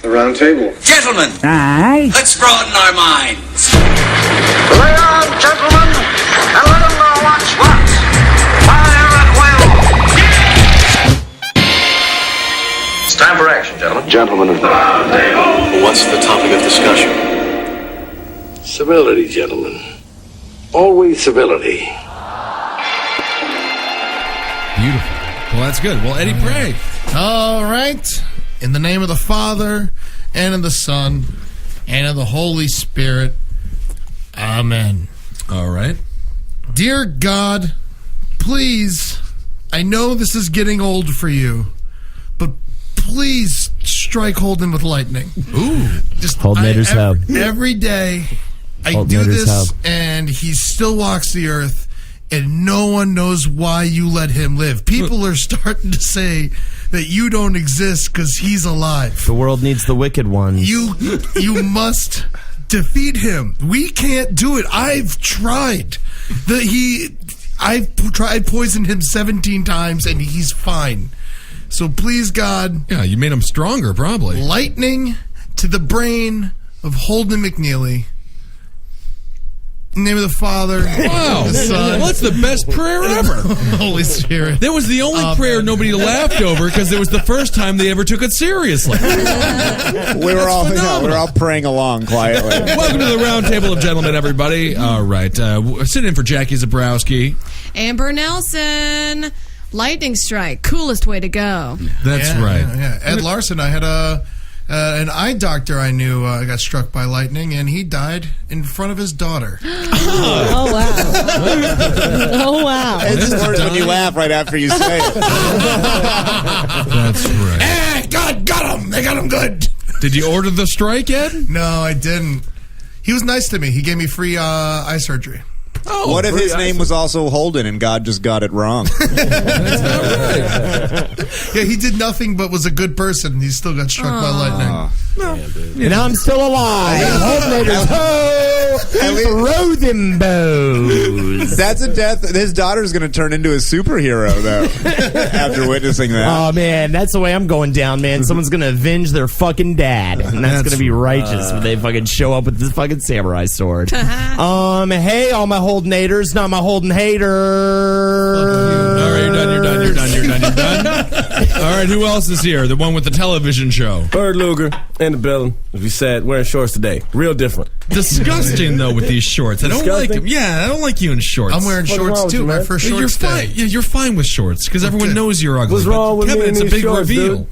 The Roundtable. Gentlemen, Aye. let's broaden our minds. Lay on, gentlemen, and let them know what's what. Fire at will. It's time for action, gentlemen. Gentlemen of the Roundtable. What's the topic of discussion? Civility, gentlemen. Always civility. Beautiful. Well, that's good. Well, Eddie, pray. All right. In the name of the Father, and of the Son, and of the Holy Spirit. Amen. All right. Dear God, please, I know this is getting old for you, but please strike Holden with lightning. Ooh. Just Holdenators have. Every day, I do Holdenators this, have. and he still walks the earth, and no one knows why you let him live. People are starting to say that you don't exist because he's alive. The world needs the wicked ones. You must defeat him. We can't do it. I've tried. I've tried poison him 17 times, and he's fine. So please, God. Yeah, you made him stronger, probably. Lightning to the brain of Holden McNeely. In the name of the Father, Wow. the Son, Well, that's the best prayer ever. Holy Spirit. That was the only prayer nobody laughed over because it was the first time they ever took it seriously. We were all praying along quietly. Welcome to the Roundtable of Gentlemen, everybody. All right. Sitting in for Jackie Zebrowski. Amber Nelson. Lightning strike. Coolest way to go. That's right. Yeah. Ed Larson, I had an eye doctor I knew got struck by lightning, and he died in front of his daughter. Oh, wow. Oh, wow. It's just worse when you laugh right after you say it. That's right. Hey, God got him. They got him good. Did you order the strike, Ed? No, I didn't. He was nice to me. He gave me free eye surgery. Oh, What if his name was also Holden and God just got it wrong? That's not right. Yeah, he did nothing but was a good person, and he still got struck by lightning. And I'm still alive. Holdenators, ho! Throw them bows. That's a death. His daughter's going to turn into a superhero, though, after witnessing that. Oh, man, that's the way I'm going down, man. Someone's going to avenge their fucking dad, and that's going to be righteous when they fucking show up with this fucking samurai sword. Hey, all my Holdenators, not my Holden haters. All right, you're done. All right, who else is here? The one with the television show. Bird Luger in the building. As we said, wearing shorts today. Real different. Disgusting, though, with these shorts. I don't like them. Yeah, I don't like you in shorts. I'm wearing shorts, too. My first shorts You're day. fine. Yeah, you're fine with shorts because everyone knows you're ugly. What's wrong with Kevin, me and it's a these big shorts, reveal. dude?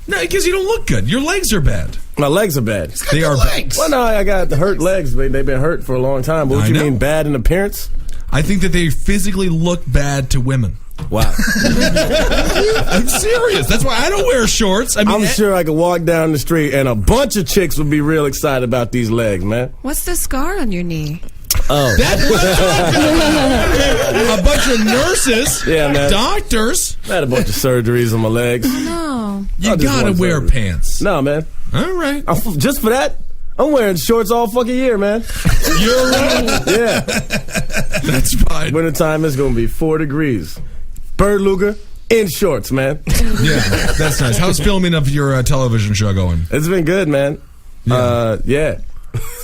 No, because you don't look good. Your legs are bad. My legs are bad. They are legs. Well, no, I got hurt legs. They've been hurt for a long time. But what I you know. mean bad in appearance? I think that they physically look bad to women. Wow. I'm serious. That's why I don't wear shorts. I mean, I'm sure I could walk down the street and a bunch of chicks would be real excited about these legs, man. What's the scar on your knee? Oh. a bunch of nurses, doctors. I had a bunch of surgeries on my legs. Oh, no. You gotta wear pants. No, man. All right. Just for that, I'm wearing shorts all fucking year, man. You're right. Yeah. That's fine. Wintertime is going to be 4 degrees. Bird Luger in shorts, man. Yeah, that's nice. How's filming of your television show going? It's been good, man. Yeah.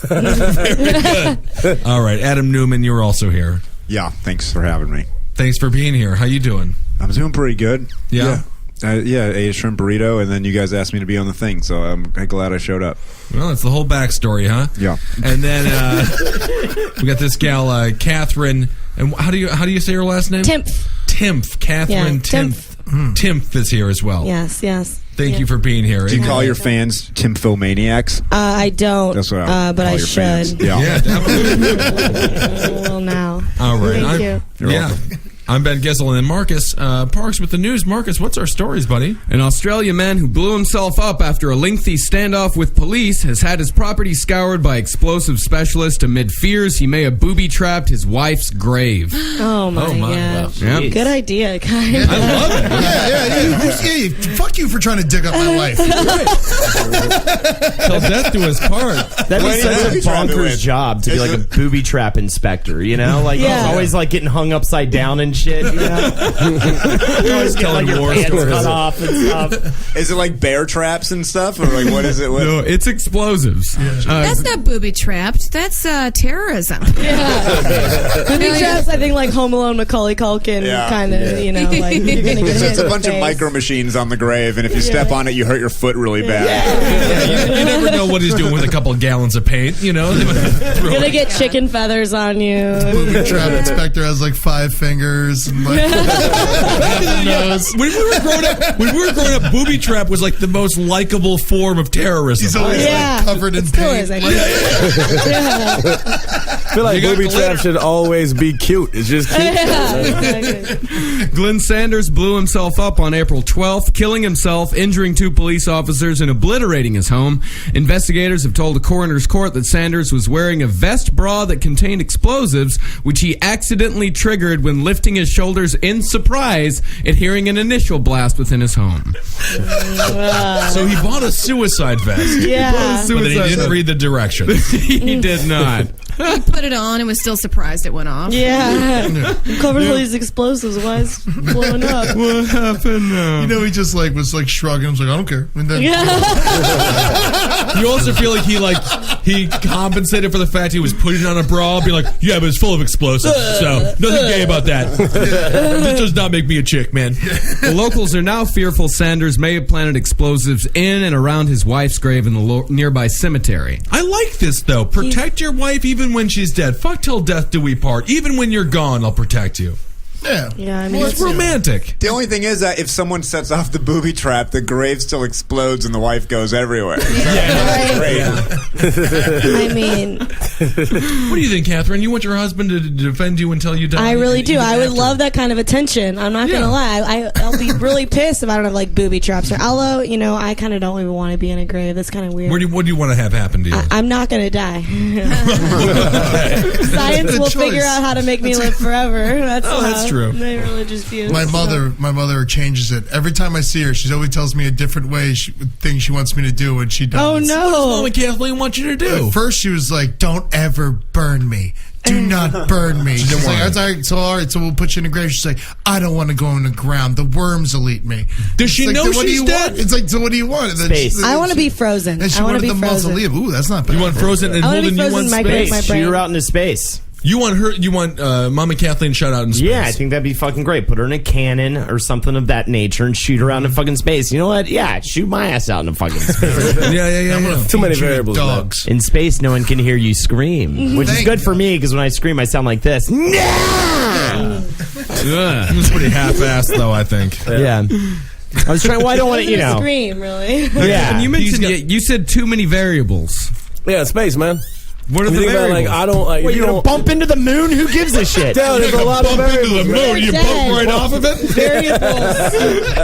Very good. All right, Adam Newman, you're also here. Yeah, thanks for having me. Thanks for being here. How you doing? I'm doing pretty good. Yeah? I ate a shrimp burrito, and then you guys asked me to be on the thing, so I'm glad I showed up. Well, it's the whole backstory, huh? Yeah. And then we got this gal, Catherine. And how do you say her last name? Timpf. Catherine Timpf. Timpf is here as well. Yes. Thank you for being here. Do you call your fans Timphomaniacs? I don't. That's what I but call I your should. fans. Yeah, definitely. Well, now. All right. Thank you. You're welcome. I'm Ben Kissel, and then Marcus Parks with the news. Marcus, what's our stories, buddy? An Australian man who blew himself up after a lengthy standoff with police has had his property scoured by explosive specialists amid fears he may have booby-trapped his wife's grave. Oh, my gosh. Well, Good idea, guys. I love it. Yeah. Fuck you for trying to dig up my wife. Till death do his part. That'd be such a bonkers job to be like a booby trap inspector, you know? Like, he's always like getting hung upside down and shit. You know? You always get like your pants cut off and stuff. Is it like bear traps and stuff, or like what is it? No, it's explosives. That's not booby trapped. That's terrorism. Booby traps, I think, like Home Alone, Macaulay Culkin, kind of, you know, like you're going to get hit It's in a bunch the of face. micro machines on the grave, and if you step on it, you hurt your foot really bad. You never know what he's doing with a couple of gallons of paint, you know? You're going to get chicken feathers on you. Booby trap inspector has like 5 fingers and like nose. When we were growing up, booby trap was like the most likable form of terrorism. He's always like covered in paint. I feel like booby trap should always be cute. It's just cute. Glenn Sanders blew himself up on April 12th, killing himself, injuring 2 police officers, and obliterating his home. Investigators have told a coroner's court that Sanders was wearing a vest bra that contained explosives, which he accidentally triggered when lifting his shoulders in surprise at hearing an initial blast within his home. So he bought a suicide vest. Yeah. But then he didn't read the directions. He did not. He put it on and was still surprised it went off. Yeah. Covered all these explosives. Why is it blowing up? What happened now? You know, he just like was like shrugging. I was like, I don't care. And then You also feel like he compensated for the fact he was putting on a bra, be like, yeah, but it's full of explosives, so nothing gay about that. This does not make me a chick, man. The locals are now fearful Sanders may have planted explosives in and around his wife's grave in the nearby cemetery. I like this, though. Protect your wife even when she's dead. Fuck till death do we part. Even when you're gone, I'll protect you. Yeah. Yeah, I mean, Well, it's romantic. The only thing is that if someone sets off the booby trap, the grave still explodes and the wife goes everywhere. I mean, What do you think, Catherine? You want your husband to defend you until you die? I really do. Even I would after? love that kind of attention. I'm not going to lie. I'll be really pissed if I don't have like booby traps. Or although, you know, I kind of don't even want to be in a grave. That's kind of weird. What do you want to have happen to you? I'm not going to die. Science will figure out how to make me live forever. That's true. My religious views. My mother changes it every time I see her. She always tells me a different way, thing she wants me to do, and she does. Oh What does no! Mama Kathleen want you to do? At first, she was like, "Don't ever burn me. Do not burn me." She's like, "That's all right, so we'll put you in a grave." She's like, "I don't want to go in the ground. The worms will eat me." Does she It's like, know "Then what do she's you dead? want?" It's like, "So what do you want?" And then Space. I want to be frozen. And she I want wanted to be the frozen. mausoleum. Ooh, that's not bad. You want frozen and I wanna be Holden? You frozen want in my grave. space? My brain. Shoot her out into space. You want her? You want Mama Kathleen shut out in space? Yeah, I think that'd be fucking great. Put her in a cannon or something of that nature and shoot her around in fucking space. You know what? Yeah, shoot my ass out in fucking space. Yeah. Too many variables. Dogs. In space, no one can hear you scream, which is Thank good you. for me because when I scream, I sound like this. It's pretty half-assed, though. I think. Yeah. I was trying. Well, I don't want to, you know. Scream, really. Yeah. And you mentioned you said too many variables. Yeah, space, man. What are the Think about, variables? like, I don't like. What, if you you gonna don't bump into the moon? Who gives a shit? Damn, there's a lot of Bump into the variables. moon. You bump right off of it.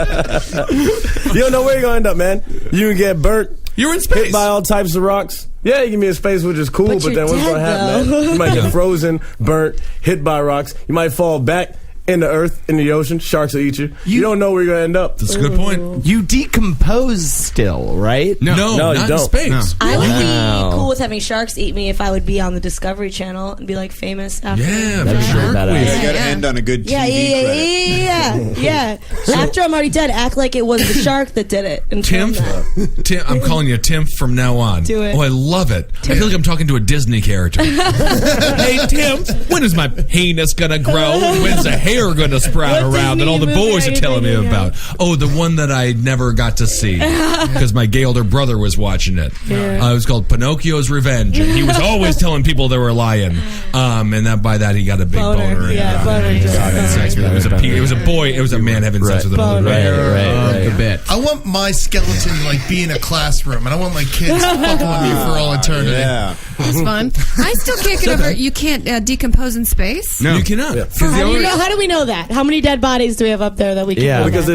Variables. You don't know where you're gonna end up, man. You can get burnt. You're in Hit space. by all types of rocks. Yeah, you can be in space, which is cool, But but then you're what's dead, going to happen, though. man? You might get frozen, burnt, hit by rocks. You might fall back in the earth, in the ocean. Sharks will eat you. You don't know where you're going to end up. That's a good point. You decompose still, right? No, you not in don't. space. No. I would Wow. be cool with having sharks eat me if I would be on the Discovery Channel and be like famous after. Yeah, That'd for be sure. badass. You got to end on a good TV credit. Yeah. After I'm already dead, act like it was the shark that did it. And film that. Tim, I'm calling you Tim from now on. Do it. Oh, I love it. I feel like I'm talking to a Disney character. Hey, Tim, when is my penis gonna grow? When's the hair gonna sprout What around that all the Disney movie boys are are you telling me thinking about? Oh, the one that I never got to see because my gay older brother was watching it. It was called Pinocchio's Revenge, and he was always telling people they were lying. And that by that he got a big boner. Boner. It was a boy. It was a man having sex with a Boner. boy. The bit. I want my skeleton to like be in a classroom, and I want my kids fucking with me for all eternity. Yeah. That's fun. I still can't get over you can't decompose in space. No, you cannot. How do we know that? How many dead bodies do we have up there that we can Yeah. know Because that?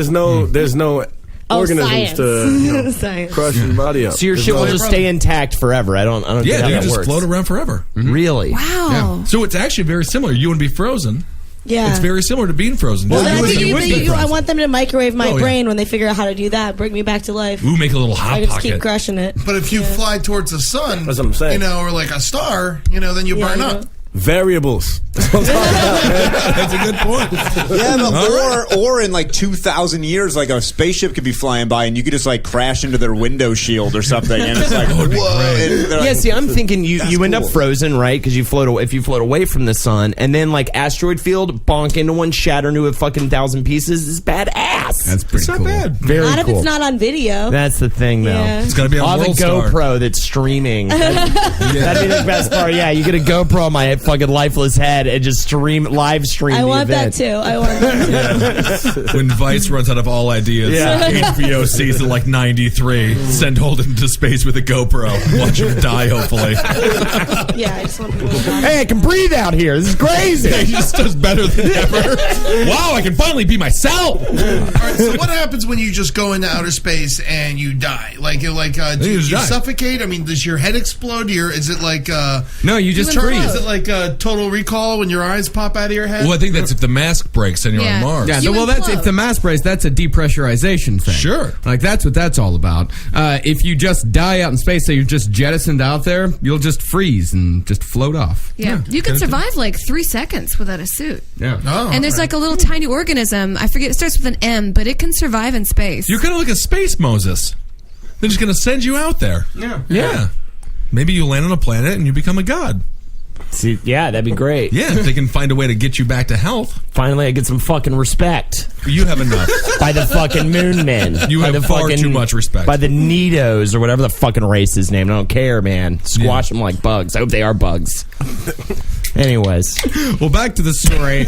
there's no organisms science. to Science. crush your body up. So your There's shit no- will just stay intact forever. I don't Yeah, get how you that just works. float around forever. Really? Wow. So it's actually very similar. You would be frozen. Yeah. It's very similar to being frozen. Well, You I would- think you would be I frozen. want them to microwave my Oh, yeah. brain when they figure out how to do that. Bring me back to life. Ooh, make a little hot I just pocket. keep crushing it. But if you fly towards the sun, That's what I'm saying. or like a star, then you burn up. Variables. That's what I'm talking about, man. That's a good point. Yeah, but or in like 2,000 years, like a spaceship could be flying by and you could just like crash into their window shield or something, and it's like, whoa. Yeah, see, I'm thinking you end up frozen, right? Because if you float away from the sun, and then like asteroid field, bonk into one, shatter into a fucking 1,000 pieces is badass. That's pretty cool. Not bad. Very Not cool. if it's not on video. That's the thing, though. Yeah. It's got to be on the World Star. GoPro that's streaming. That'd be the best part. Yeah, you get a GoPro on my fucking lifeless head and just live stream I the want event. that too. I want that too. When Vice runs out of all ideas, HBO season like 93, send Holden to space with a GoPro. Watch him die, hopefully. Yeah, I just want people to die. Hey, I can breathe out here. This is crazy. He just does better than ever. Wow, I can finally be myself. All right, so what happens when you just go into outer space and you die? Do you suffocate? I mean, does your head explode? Is it like No, you just freeze. Is it like Total Recall when your eyes pop out of your head? Well, I think that's if the mask breaks and you're on Mars. Yeah, You well, that's implode. if the mass breaks. That's a depressurization thing. Sure. Like that's what that's all about. If you just die out in space, so you're just jettisoned out there, you'll just freeze and just float off. Yeah. You can survive like 3 seconds without a suit. Yeah. Oh, And there's like a little tiny organism. I forget. It starts with an M, but it can survive in space. You're kind of like a space Moses. They're just going to send you out there. Yeah. Maybe you land on a planet and you become a god. See, yeah, that'd be great. Yeah, if they can find a way to get you back to health. Finally, I get some fucking respect. You have enough. By the fucking moon men. You By have the far fucking, too much respect. By the Nidos or whatever the fucking race is named. I don't care, man. Squash them like bugs. I hope they are bugs. Anyways. Well, back to the story.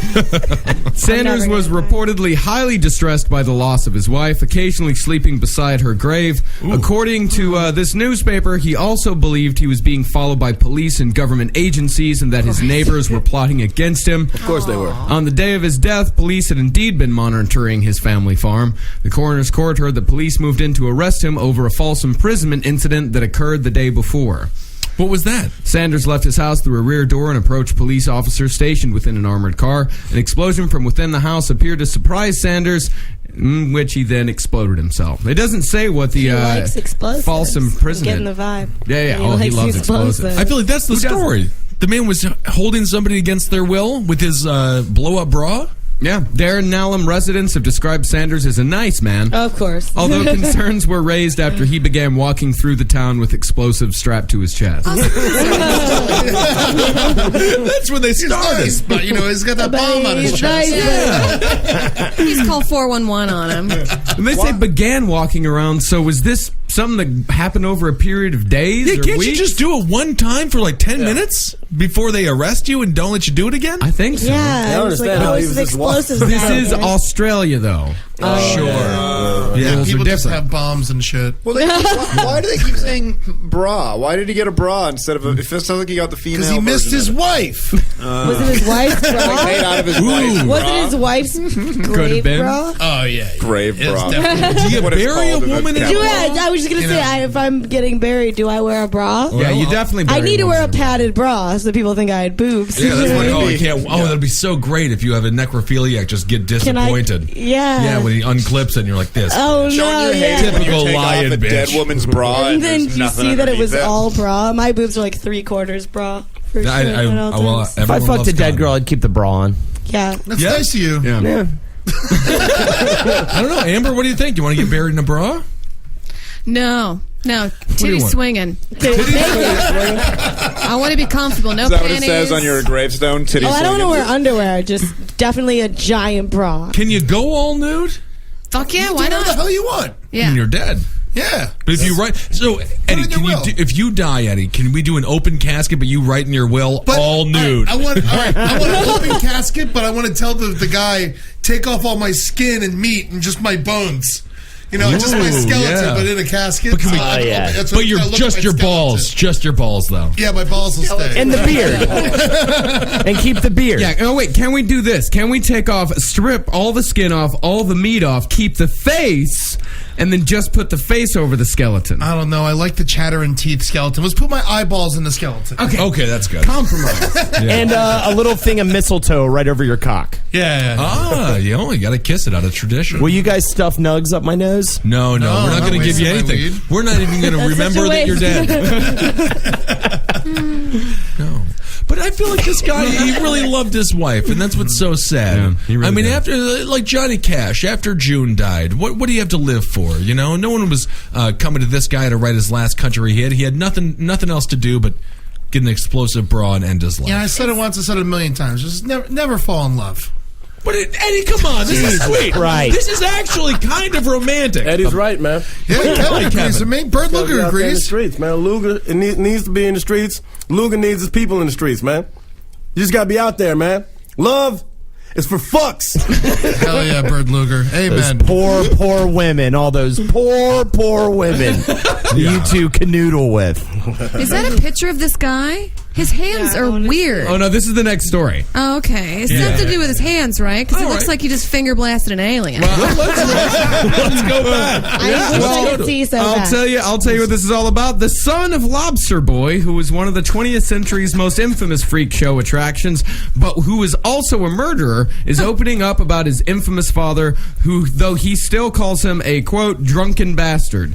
Sanders was reportedly highly distressed by the loss of his wife, occasionally sleeping beside her grave. Ooh. According to this newspaper, he also believed he was being followed by police and government agencies and that his neighbors were plotting against him. Of course they were. On the day of his death, police had indeed been monitoring his family farm. The coroner's court heard that police moved in to arrest him over a false imprisonment incident that occurred the day before. What was that? Sanders left his house through a rear door and approached police officers stationed within an armored car. An explosion from within the house appeared to surprise Sanders, in which he then exploded himself. It doesn't say what the He likes explosives. false imprisonment. Getting the vibe. Yeah. He Oh, he likes loves the explosives. I feel like that's the story. The man was holding somebody against their will with his blow-up bra. Yeah, Darren Nallum residents have described Sanders as a nice man. Of course. Although concerns were raised after he began walking through the town with explosives strapped to his chest. That's when they started. Nice, but he's got that bomb on his chest. He's called 411 on him. And they say began walking around, so was this something that happened over a period of days Yeah, or can't weeks? you just do it one time for like 10 minutes before they arrest you and don't let you do it again? I think so. Yeah, I don't understand how he was just walking. This is Australia, though. Sure. Yeah, Rules are people just different. have bombs and shit. Well, why do they keep saying bra? Why did he get a bra instead of a... It sounds like he got the female Because he missed version his of it. wife. Was it his wife's Like bra? made out of his wife's Was bra. it his wife's grave been. bra? Oh, yeah. Grave It's bra. definitely- Do you What it's bury a called in the woman in Do catalog. I was just going to say, if I'm getting buried, do I wear a bra? Yeah, you definitely. I need to wear a bury padded bra so people think I had boobs. Yeah, that's like, oh, I Maybe. can't. Oh, that'd be so great if you have a necrophiliac just get Can I? disappointed. Yeah. Yeah, when he unclips it and you're like this. Oh, Don't no, you hate yeah. it when you Typical take lion off a dead bitch. woman's bra And then there's you nothing see that it underneath was all bra. My boobs are like 3/4 bra. For sure. If I fucked a dead girl, I'd keep the bra on. Yeah. That's Yeah. nice of you. Yeah. I don't know, Amber. What do you think? You want to get buried in a bra? No. do you Titty want? swinging. I want to be comfortable. No Is that panties. what it says on your gravestone? Titty Oh, I don't want to swinging? wear underwear. Just definitely a giant bra. Can you go all nude? Fuck yeah, why Do whatever the not? hell you want. Yeah. And you're dead. Yeah. But if you write, so Eddie, in your can you will. if you die, Eddie, can we do an open casket? But you write in your will all nude. I want an open casket, but I want to tell the guy, take off all my skin and meat and just my bones. You know, just my Ooh, skeleton, yeah. but in a casket. But can we- That's but what you're it's gotta look just like your skeleton. balls, just your balls, though. Yeah, my balls will stay. And the beard. And keep the beard. Yeah. Oh wait, can we do this? Can we strip all the skin off, all the meat off, keep the face, and then just put the face over the skeleton? I don't know. I like the chattering teeth skeleton. Let's put my eyeballs in the skeleton. Okay, that's good. Compromise. And a little thing of mistletoe right over your cock. Yeah. Ah, you only got to kiss it out of tradition. Will you guys stuff nugs up my nose? No, we're not going to give you wasting my anything. weed. We're not even going to That's remember such a that you're waste. dead. No. But I feel like this guy, he really loved his wife, and that's what's so sad. Yeah, he really I mean, did. after, like Johnny Cash, after June died, what do you have to live for? You know, no one was coming to this guy to write his last country hit. He had nothing else to do but get an explosive bra and end his life. Yeah, I said it once, I said it a million times. Just never fall in love. But Eddie, come on, this is sweet. Right. This is actually kind of romantic. Eddie's right, man. Yeah, Kevin agrees with me. Bert Gotta be Luger out there in the agrees. streets, man. Luger needs to be in the streets. Luger needs his people in the streets, man. You just gotta be out there, man. Love is for fucks. Hell yeah, Bert Luger. Those Amen. poor women. All those poor women you two canoodle with. Is that a picture of this guy? His hands are weird. Oh no, this is the next story. Oh, okay. It's something to do with his hands, right? Because it looks like he just finger blasted an alien. Let's go back. I wish I could see so bad. I'll tell you what this is all about. The son of Lobster Boy, who was one of the 20th century's most infamous freak show attractions, but who is also a murderer, is opening up about his infamous father, who, though he still calls him a, quote, drunken bastard.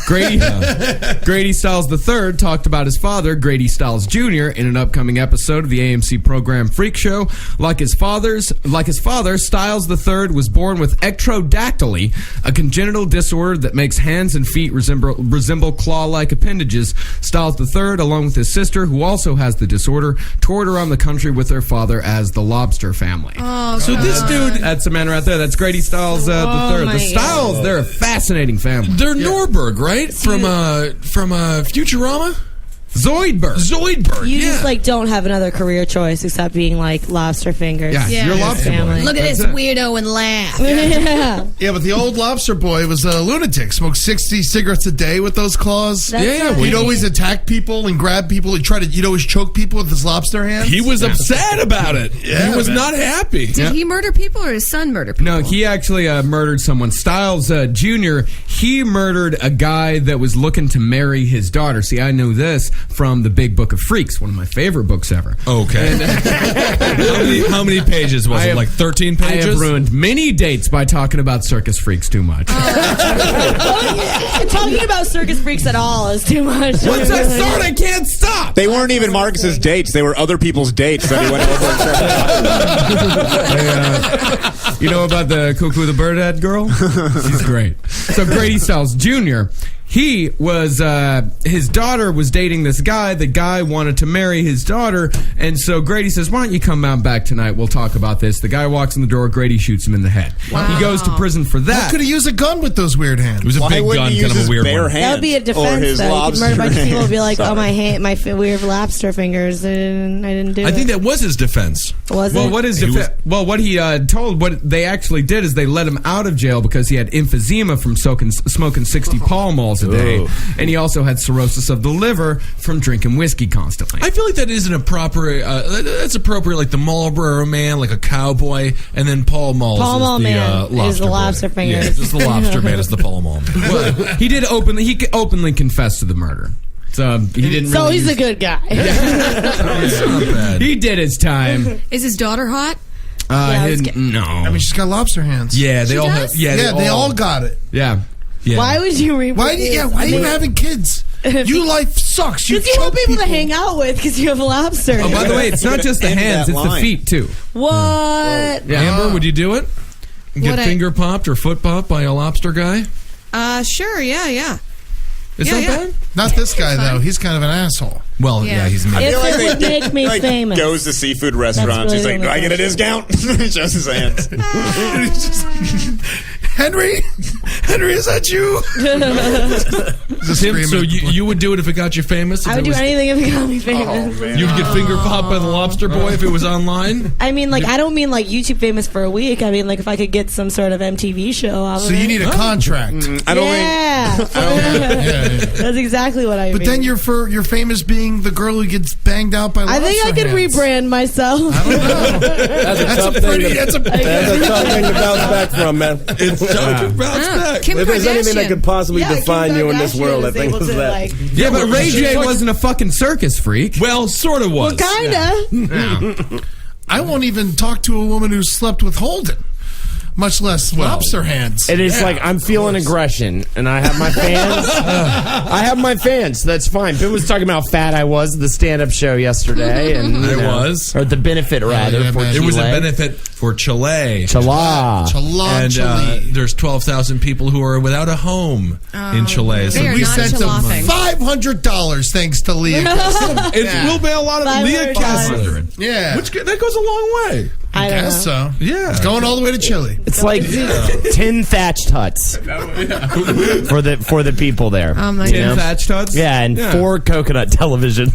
Grady Stiles III talked about his father, Grady Stiles Jr., in an upcoming episode of the AMC program Freak Show. Like his father, Stiles III was born with ectrodactyly, a congenital disorder that makes hands and feet resemble claw-like appendages. Stiles III, along with his sister, who also has the disorder, toured around the country with their father as the Lobster Family. Oh, So this dude, That's the man right there. That's Grady Stiles III. my The Stiles, they're a fascinating family. they're Norberg, right? From Futurama? Zoidberg. You yeah. just like don't have another career choice except being like lobster fingers. Yeah, you're Lobster Boy. Family. Look at That's this it. weirdo and laugh. Yeah. Yeah, but the old lobster boy was a lunatic. Smoked 60 cigarettes a day with those claws. That's He'd always attack people and grab people. He'd always choke people with his lobster hands. He was upset about it. Yeah, he was man. not happy. Did he murder people or his son murder people? No, he actually murdered someone. Stiles Jr., he murdered a guy that was looking to marry his daughter. See, I know this from the Big Book of Freaks, one of my favorite books ever. Okay. how many pages was it? Like 13 pages? I have ruined many dates by talking about circus freaks too much. Talking about circus freaks at all is too much. Once I start, I can't stop. They weren't even Marcus's dates. They were other people's dates that he went over and said. You know about the Cuckoo the Birdhead girl? She's great. So Grady Stiles Jr., he was, his daughter was dating this guy. The guy wanted to marry his daughter. And so Grady says, why don't you come out back tonight? We'll talk about this. The guy walks in the door. Grady shoots him in the head. Wow. He goes to prison for How that. could he use a gun with those weird hands? It was a Why big wouldn't gun, he kind use of a his weird bare one. hands? That would be a or defense, his though. You could murder a bunch of people and be like, Sorry. oh, my weird lobster fingers, and I didn't do it. I think that was his defense. Was Well, it? what he told, what they actually did is they let him out of jail because he had emphysema from smoking 60 Pall Malls a day, and he also had cirrhosis of the liver from drinking whiskey constantly. I feel like that isn't appropriate. That's appropriate, like the Marlboro Man, like a cowboy, and then Paul Mall is the lobster boy. fingers. Yeah, just the lobster man is the Paul Mall Man. Well, he openly confessed to the murder. So he didn't. So really he's a good guy. It's not bad. He did his time. Is his daughter hot? No. I mean, she's got lobster hands. Yeah, they She all does? have. Yeah, they all got it. Yeah. Yeah. Why would you reproduce? Why are you having kids? Your life sucks. Because you want people to hang out with because you have a lobster. Oh, by the way, it's not just the End hands; that it's the line. feet too. What? Yeah. Amber, would you do it? Get Would I- finger popped or foot popped by a lobster guy? Sure, yeah. It's Yeah, not yeah. bad. Not this guy though. He's kind of an asshole. Well, Yeah. yeah, he's me. I feel If it would they- make me like, famous. Goes to seafood restaurants. really He's like, the do I only get a discount? He shows his hands. Henry, is that you? Tim, so you would do it if it got you famous? If I would it do was- anything if it got me famous. You'd get finger popped by the lobster boy if it was online? I mean, like, I don't mean like YouTube famous for a week. I mean, like, if I could get some sort of MTV show out of So it. you need a contract. I don't Yeah. That's exactly what I mean. But then you're famous being the girl who gets banged out by I lobster think I could hands. rebrand myself. I don't know. That's a That's tough a thing. pretty. That's a. That's a tough thing to bounce back from, man. It's time to bounce back. Kim If there's anything that Kardashian. could possibly Yeah, define Kim you in this Kardashian world, I is think able it's to, that. like- Yeah, but Ray she's J like- wasn't a fucking circus freak. Well, sort of was. Kinda. I won't even talk to a woman who slept with Holden. much less lobster hands. It is like I'm feeling aggression, and I have my fans. I have my fans. That's fine. Ben was talking about how fat I was at the stand-up show yesterday, and or the benefit rather for Chile. It was a benefit for Chile. And there's 12,000 people who are without a home in Chile. So we sent them $500 thanks to Leah. We'll pay a lot of Leah Kessler. Yeah. That goes a long way. I guess so. Yeah. It's going all the way to Chile. It's like 10 thatched huts for the people there. Oh my 10 thatched huts? Yeah, and 4 coconut televisions.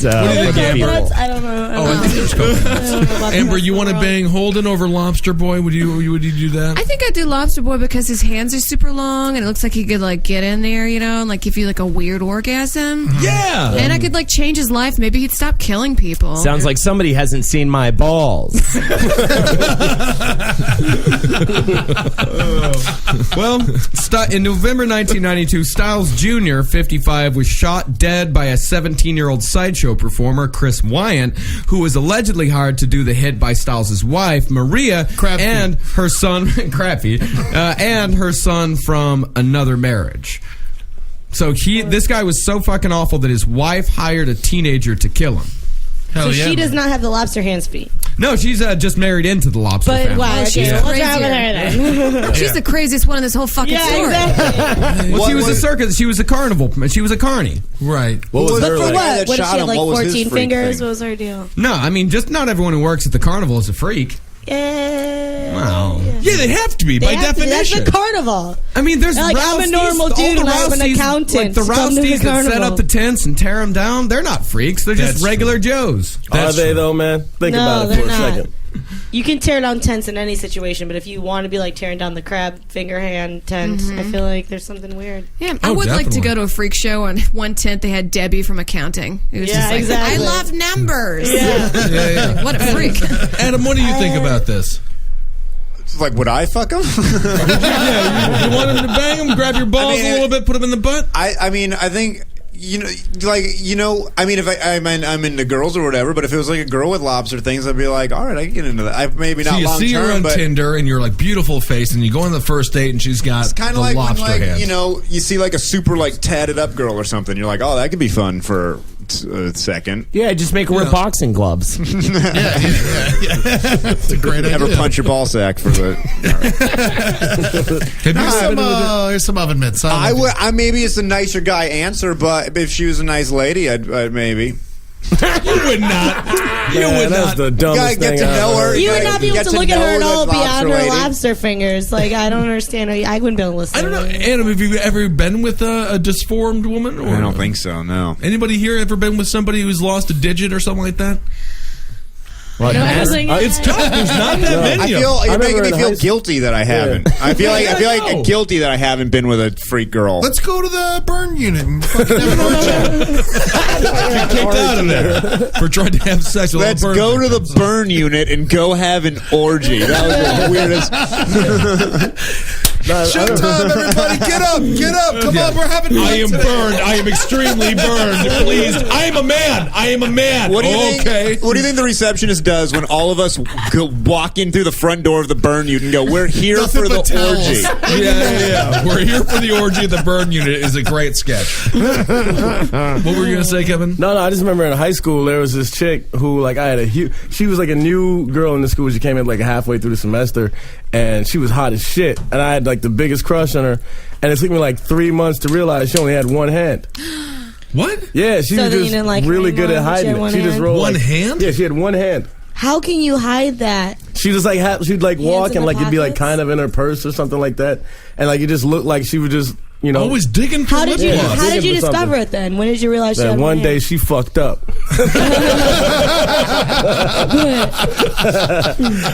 So, what do you think, Amber? I don't know. I think there's coconuts. Amber, you want to bang Holden over Lobster Boy? Would you do that? I think I'd do Lobster Boy because his hands are super long and it looks like he could like get in there, and like give you like a weird orgasm. Yeah. And I could like change his life. Maybe he'd stop killing people. Sounds like somebody hasn't seen my balls. Well, in November 1992, Styles Jr., 55, was shot dead by a 17-year-old sideshow performer, Chris Wyant, who was allegedly hired to do the hit by Styles' wife, Maria, and her son, and her son from another marriage. So this guy was so fucking awful that his wife hired a teenager to kill him. So she does not have the lobster hands feet. No, she's just married into the lobster family. Wow, she's crazy. what's wrong with her then? She's the craziest one in this whole fucking story. Exactly. Well, she was a circus. She was a carnival. She was a carny. Right. But for what? What did she have, like 14 fingers? Thing? What was her deal? No, I mean, just not everyone who works at the carnival is a freak. Yeah. Wow. Yeah, they have to be by definition. That's the carnival. I mean, there's like I'm a normal dude and I'm an accountant. Like the Rousties that set up the tents and tear them down, they're not freaks. They're just regular Joes. Are they though, man? Think about it for a second. You can tear down tents in any situation, but if you want to be like tearing down the crab finger hand tent, I feel like there's something weird. Yeah, I would like to go to a freak show. On one tent, they had Debbie from accounting. It was just like, exactly. I love numbers. Yeah. Like, what a freak. Adam, what do you think about this? Like, would I fuck him? You want him to bang him, grab your balls a little bit, put him in the butt? I mean, I think... I mean, if I'm into girls or whatever, but if it was like a girl with lobster things, I'd be like, all right, I can get into that. I maybe not long term. So you see her on Tinder, and you're like beautiful face, and you go on the first date, and she's got kind of like lobster hands. You see like a super like tatted up girl or something. You're like, oh, that could be fun for a second. Yeah, just make her wear boxing gloves. Yeah. That's a great idea. Never punch your ball sack for the. Here's some oven mitts. Maybe it's a nicer guy answer, but if she was a nice lady, I'd maybe. You would not. That's the dumbest thing. You would not be able to look at her at all beyond her lobster fingers. Like, I don't understand. I wouldn't be able to listen. I don't know. Adam, have you ever been with a disformed woman? Or I don't think so, no. Anybody here ever been with somebody who's lost a digit or something like that? It's tough. There's not that many. You're making me feel guilty that I haven't. I feel like guilty that I haven't been with a freak girl. Let's go to the burn unit and fucking have an orgy. Kicked out of there for trying to have sex with Let's go to the burn unit and go have an orgy. That was the weirdest. Showtime, everybody! Get up! Come on, we're having. I am burned. I am extremely burned. Please, I am a man. What do you think? What do you think the receptionist does when all of us walk in through the front door of the burn unit and go, "We're here for the orgy"? Yeah. We're here for the orgy. The burn unit is a great sketch. What were you gonna say, Kevin? No, I just remember in high school there was this chick who I had she was like a new girl in the school. She came in like halfway through the semester, and she was hot as shit, and I had like the biggest crush on her, and it took me like 3 months to realize she only had one hand. What? Yeah, she was just really good at hiding it. She just rolled one hand. Yeah, she had one hand. How can you hide that? She just she'd like walk and like it'd be like kind of in her purse or something like that, and like it just looked like she would just always digging for lip gloss. How did you discover it then? When did you realize she had one day she fucked up?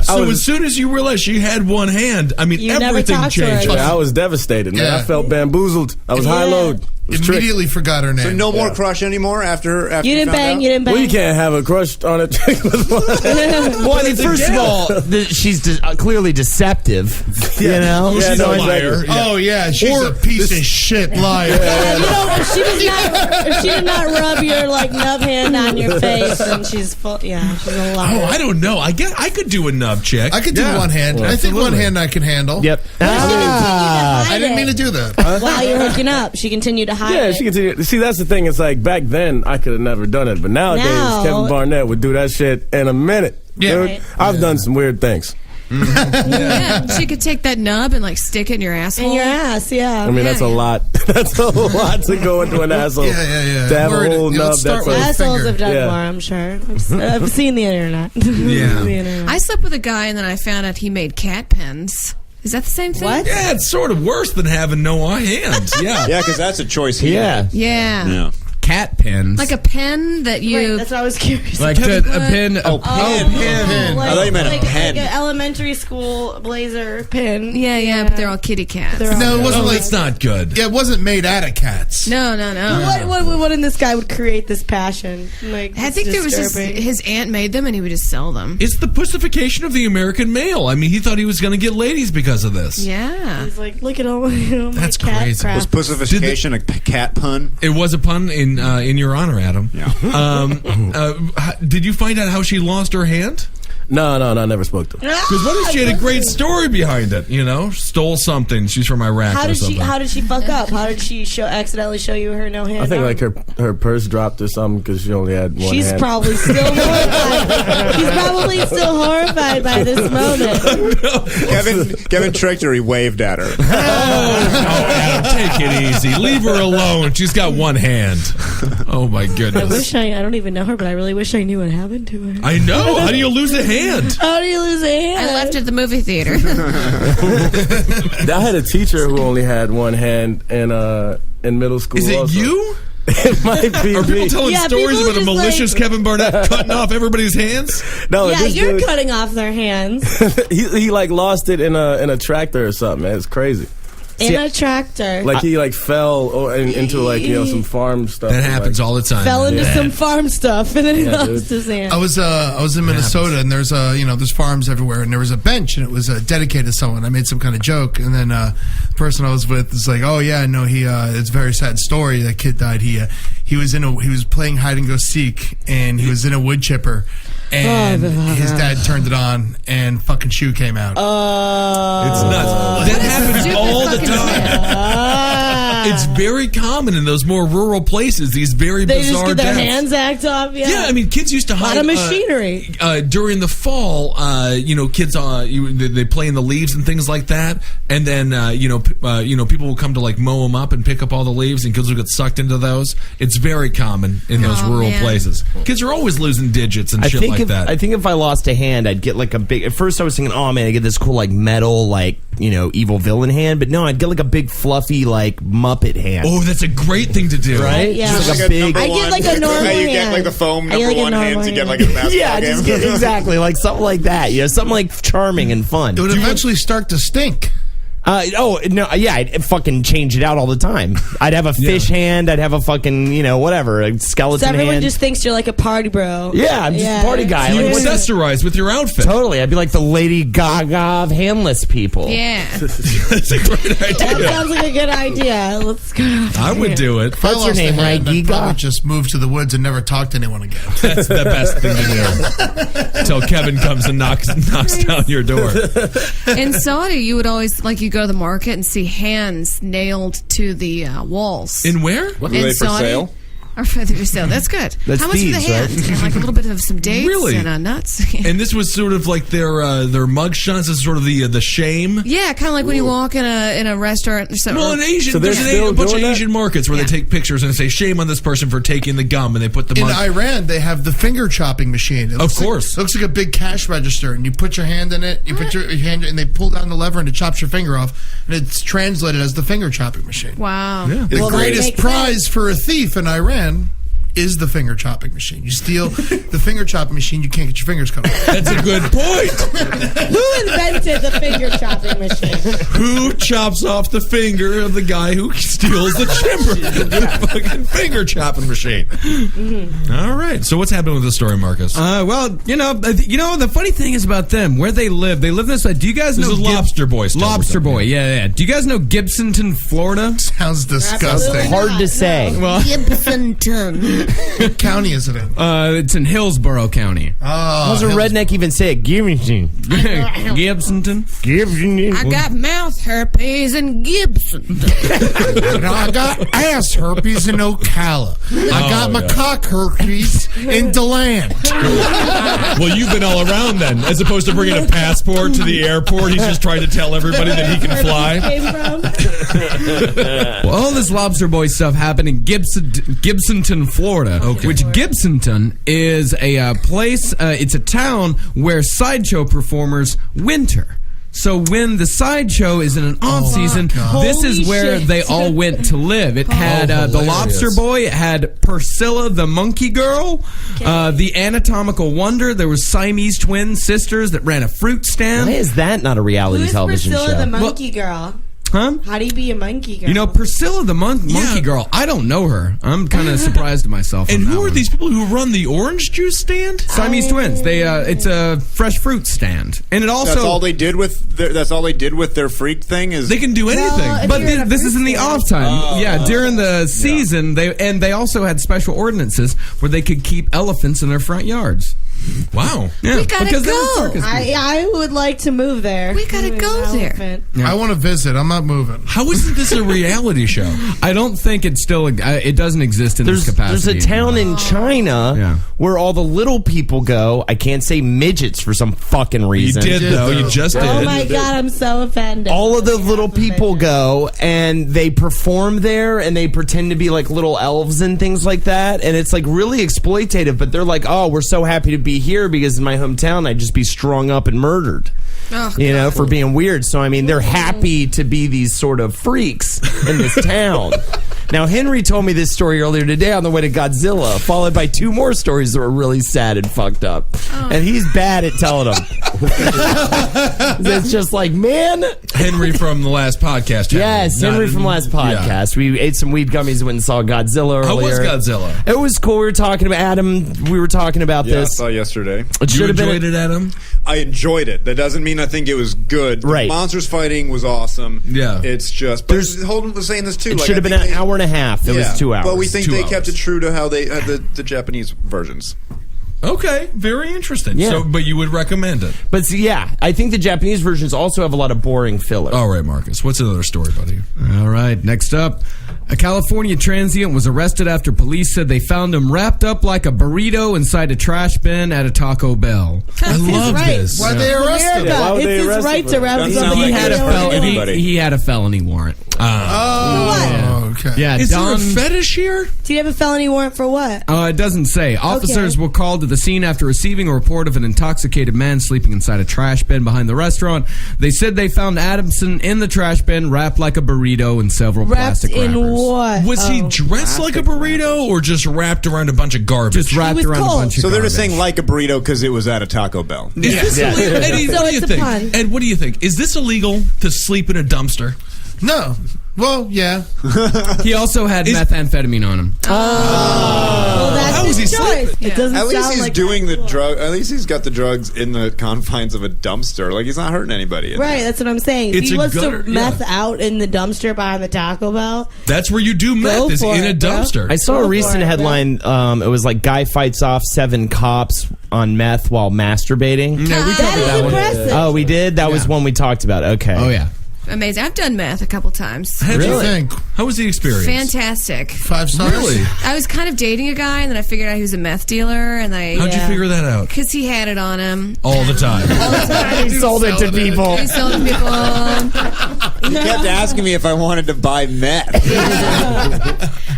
So as soon as you realized she had one hand, I mean, everything changed. I was devastated, man. I felt bamboozled. I was high load. Immediately forgot her name. So no more crush anymore after You didn't bang. You didn't bang. Well, you can't have a crush on a chick with one. Well, I mean, first of all, she's clearly deceptive. You know, she's a liar. Oh yeah, she's a piece of shit liar. If she did not rub your nub hand on your face, then she's full. Yeah, she's a liar. Oh, I don't know. I guess I could do a nub check. I could do one hand. Well, I think one hand I can handle. Yep. I didn't mean to do that. While you're hooking up, she continued to hide. Yeah, she continued. See, that's the thing. It's like back then I could have never done it, but nowadays Kevin Barnett would do that shit in a minute. Yeah, dude, I've done some weird things. Yeah, she could take that nub and stick it in your asshole. In your ass, yeah. I mean, that's a lot. That's a lot to go into an asshole. Yeah. To have a whole nub. That's assholes have done more, I'm sure. I've seen the internet. Yeah. I slept with a guy and then I found out he made cat pens. Is that the same thing? What? Yeah, it's sort of worse than having no hand. Yeah. Yeah, because that's a choice. Yeah. Cat pens. Like a pen that you... Right, that's what I was curious Like about. a pen. Oh, pen. I thought you meant a pen. Like an elementary school blazer pin. Yeah, but they're all kitty cats. No, it wasn't that's not good. Yeah, it wasn't made out of cats. No. What in this guy would create this passion? I think there was just his aunt made them and he would just sell them. It's the pussification of the American male. I mean, he thought he was going to get ladies because of this. Yeah. He's like, look at all my That's cat crazy. crap. Was pussification a cat pun? It was a pun in your honor, Adam. Yeah. Did you find out how she lost her hand? No, I never spoke to her. Because what if she had a great story behind it? You know, stole something. She's from Iraq How or did something. how did she fuck up? How did she accidentally show you her no hand? I think arm? like her purse dropped or something because she only had one She's hand. probably still horrified. She's probably still horrified by this moment. Kevin tricked her. He waved at her. Adam, take it easy. Leave her alone. She's got one hand. Oh my goodness. I don't even know her, but I really wish I knew what happened to her. I know. How do you lose a hand? How do you lose a hand? I left at the movie theater. I had a teacher who only had one hand in middle school. Is it also. you? It might be. Are people telling stories people about a just malicious Kevin Barnett cutting off everybody's hands? No, Yeah, this you're dude, cutting off their hands he lost it in a tractor or something. Man, it's crazy. in a tractor. Like he fell into some farm stuff. That happens all the time. Fell into some farm stuff and then he lost his hand. I was in Minnesota and there's there's farms everywhere and there was a bench and it was dedicated to someone. I made some kind of joke and then the person I was with was like, oh yeah, no, it's a very sad story. That kid died. He was playing hide and go seek and he was in a wood chipper. And his dad turned it on, and fucking shoe came out. It's nuts. That happens all the time. It's very common in those more rural places. These very they bizarre just get their deaths. hands act off. Yeah, I mean, kids used to hide. A lot of machinery. During the fall, kids they play in the leaves and things like that, and then people will come to mow them up and pick up all the leaves, and kids will get sucked into those. It's very common in those rural places. Kids are always losing digits and shit like that. I think if I lost a hand, I'd get a big. At first, I was thinking, oh man, I get this cool metal evil villain hand, but no, I'd get a big fluffy Muppet hand. Oh, that's a great thing to do, right? Yeah, just a big. I get a normal hand. You get the foam number one hand to get a basketball yeah, game. Exactly, something like that. Something charming and fun. It would eventually start to stink. I'd fucking change it out all the time. I'd have a fish hand. I'd have a fucking, a skeleton So everyone hand. just thinks you're like a party bro. Yeah, I'm just a party guy. You accessorize with your outfit. Totally. I'd be like the Lady Gaga of handless people. Yeah. That's a great idea. That sounds like a good idea. Let's go. I would do it. If I What's your lost name, a hand, right, I'd Giga? probably just move to the woods and never talk to anyone again. That's the best thing to do. Until Kevin comes and knocks down your door. In Saudi, you would always you go to the market and see hands nailed to the walls. In where? Are they for sale? Or for sale. That's good. That's How much thieves, for the hand? right? And a little bit of some dates Really? and nuts. And this was sort of their mug shots. This is sort of the shame. Yeah, kind of like when you walk in a restaurant or something. Well, in Asian, So they're there's still a bunch of doing that? Asian markets where they take pictures and say shame on this person for taking the gum, and they put the In mug. Iran, they have the finger chopping machine. It looks course. looks like a big cash register, and you put your hand in it. You put your hand, and they pull down the lever, and it chops your finger off, and it's translated as the finger chopping machine. Wow. Yeah. The Well, that greatest makes prize for a thief in Iran is the finger chopping machine. You steal the finger chopping machine, you can't get your fingers cut off. That's a good point. Who invented the finger chopping machine? Who chops off the finger of the guy who steals the timber? The fucking finger chopping machine. All right. So what's happening with this story, Marcus? Well, the funny thing is about them, where they live in this. Do you guys know This is Lobster Boy stuff. Lobster Boy? Yeah. Do you guys know Gibsonton, Florida? Sounds disgusting. Hard to say. Well, Gibsonton. What county is it in? It's in Hillsborough County. How does a redneck even say it? Gibsonton. Gibsonton. Gibsonton. I got mouth herpes in Gibsonton. I got ass herpes in Ocala. I got my cock herpes in DeLand. Well, you've been all around then. As opposed to bringing a passport to the airport, he's just trying to tell everybody that he can fly. Well, all this Lobster Boy stuff happened in Gibsonton, Florida. Okay. Which Gibsonton is a place, it's a town where sideshow performers winter. So when the sideshow is in an off-season, this is where they all went to live. It had the Lobster Boy, it had Priscilla the Monkey Girl, the Anatomical Wonder. There was Siamese twin sisters that ran a fruit stand. Why is that not a reality television Priscilla show? the monkey girl? Huh? How do you be a monkey girl? Priscilla the Monkey Girl, I don't know her. I'm kind of surprised at myself. And on who that are one. these people who run the orange juice stand? Siamese twins. They it's a fresh fruit stand, and it also That's all they did with their freak thing is They can do anything. Well, But If you're in a this is in the fruit off time. During the season, they also had special ordinances where they could keep elephants in their front yards. Wow. Yeah, We gotta because they were go. circus people. I would like to move there. We gotta go there. I want to visit. I'm not moving. How isn't this a reality show? I don't think it's still. It doesn't exist in this There's capacity. a town in China Yeah. where all the little people go. I can't say midgets for some fucking You reason. did, though. You just did. Oh my god, I'm so offended. All of the little people go and they perform there and they pretend to be like little elves and things like that. And it's like really exploitative, but they're like, oh, we're so happy to be here because in my hometown I'd just be strung up and murdered. Oh, For being weird. So, I mean, they're happy to be these sort of freaks in this town. Now, Henry told me this story earlier today on the way to Godzilla, followed by 2 more stories that were really sad and fucked up. And he's bad at telling them. It's just like, man. Henry from the last podcast. Yes, Henry from last podcast. We ate some weed gummies and went and saw Godzilla earlier. How was Godzilla? It was cool. We were talking about Adam. We were talking about I this. saw yesterday. It You should have enjoyed been. it, Adam? I enjoyed it. That doesn't mean I think it was good. The Right. monsters fighting was awesome. Yeah. It's just. But Holden was saying this too. It like, should have I been think an hour and a half. It was 2 hours. But we think 2 they kept hours. it true to how they had the Japanese versions. Okay, very interesting. Yeah. So, but you would recommend it? But see, yeah, I think the Japanese versions also have a lot of boring filler. All right, Marcus. What's another story, buddy? All right, next up. A California transient was arrested after police said they found him wrapped up like a burrito inside a trash bin at a Taco Bell. I love this. Why they arrested him? Why would they It's his arrest right him to for wrap that? something. He had a felony. He had a felony warrant. Oh, okay. Yeah, Is Don. there a fetish here? Do you have a felony warrant for what? It doesn't say. Officers were called to the scene after receiving a report of an intoxicated man sleeping inside a trash bin behind the restaurant. They said they found Adamson in the trash bin, wrapped like a burrito in several Wrapped plastic in wrappers. what? Was he dressed like a burrito or just wrapped around a bunch of garbage? Just wrapped was around cold. a bunch of So they're just garbage. saying like a burrito because it was at a Taco Bell. Is this illegal? Eddie, So what do you it's a think? pun. Ed, what do you think? Is this illegal to sleep in a dumpster? No. Well, yeah. He also had methamphetamine on him. Well, that's How his is he choice. sleeping? It doesn't At least sound he's like doing that. the drug. At least he's got the drugs in the confines of a dumpster. Like he's not hurting anybody. in Right, there. that's what I'm saying. It's If he a wants gutter, to meth out in the dumpster behind the Taco Bell, That's where you do meth, is for in a it, bro. dumpster. I saw Go a for recent it, headline. It was like guy fights off 7 cops on meth while masturbating. Yeah, we that covered is that one. impressive. Oh, we did? That was one we talked about. Okay. Oh, yeah. Amazing. I've done meth a couple times. How'd you Really? think? How was the experience? Fantastic. 5 stars. Really? I was kind of dating a guy, and then I figured out he was a meth dealer, and How'd you figure that out? because he had it on him. All the time. He sold it to people. He sold it to people. He kept asking me if I wanted to buy meth.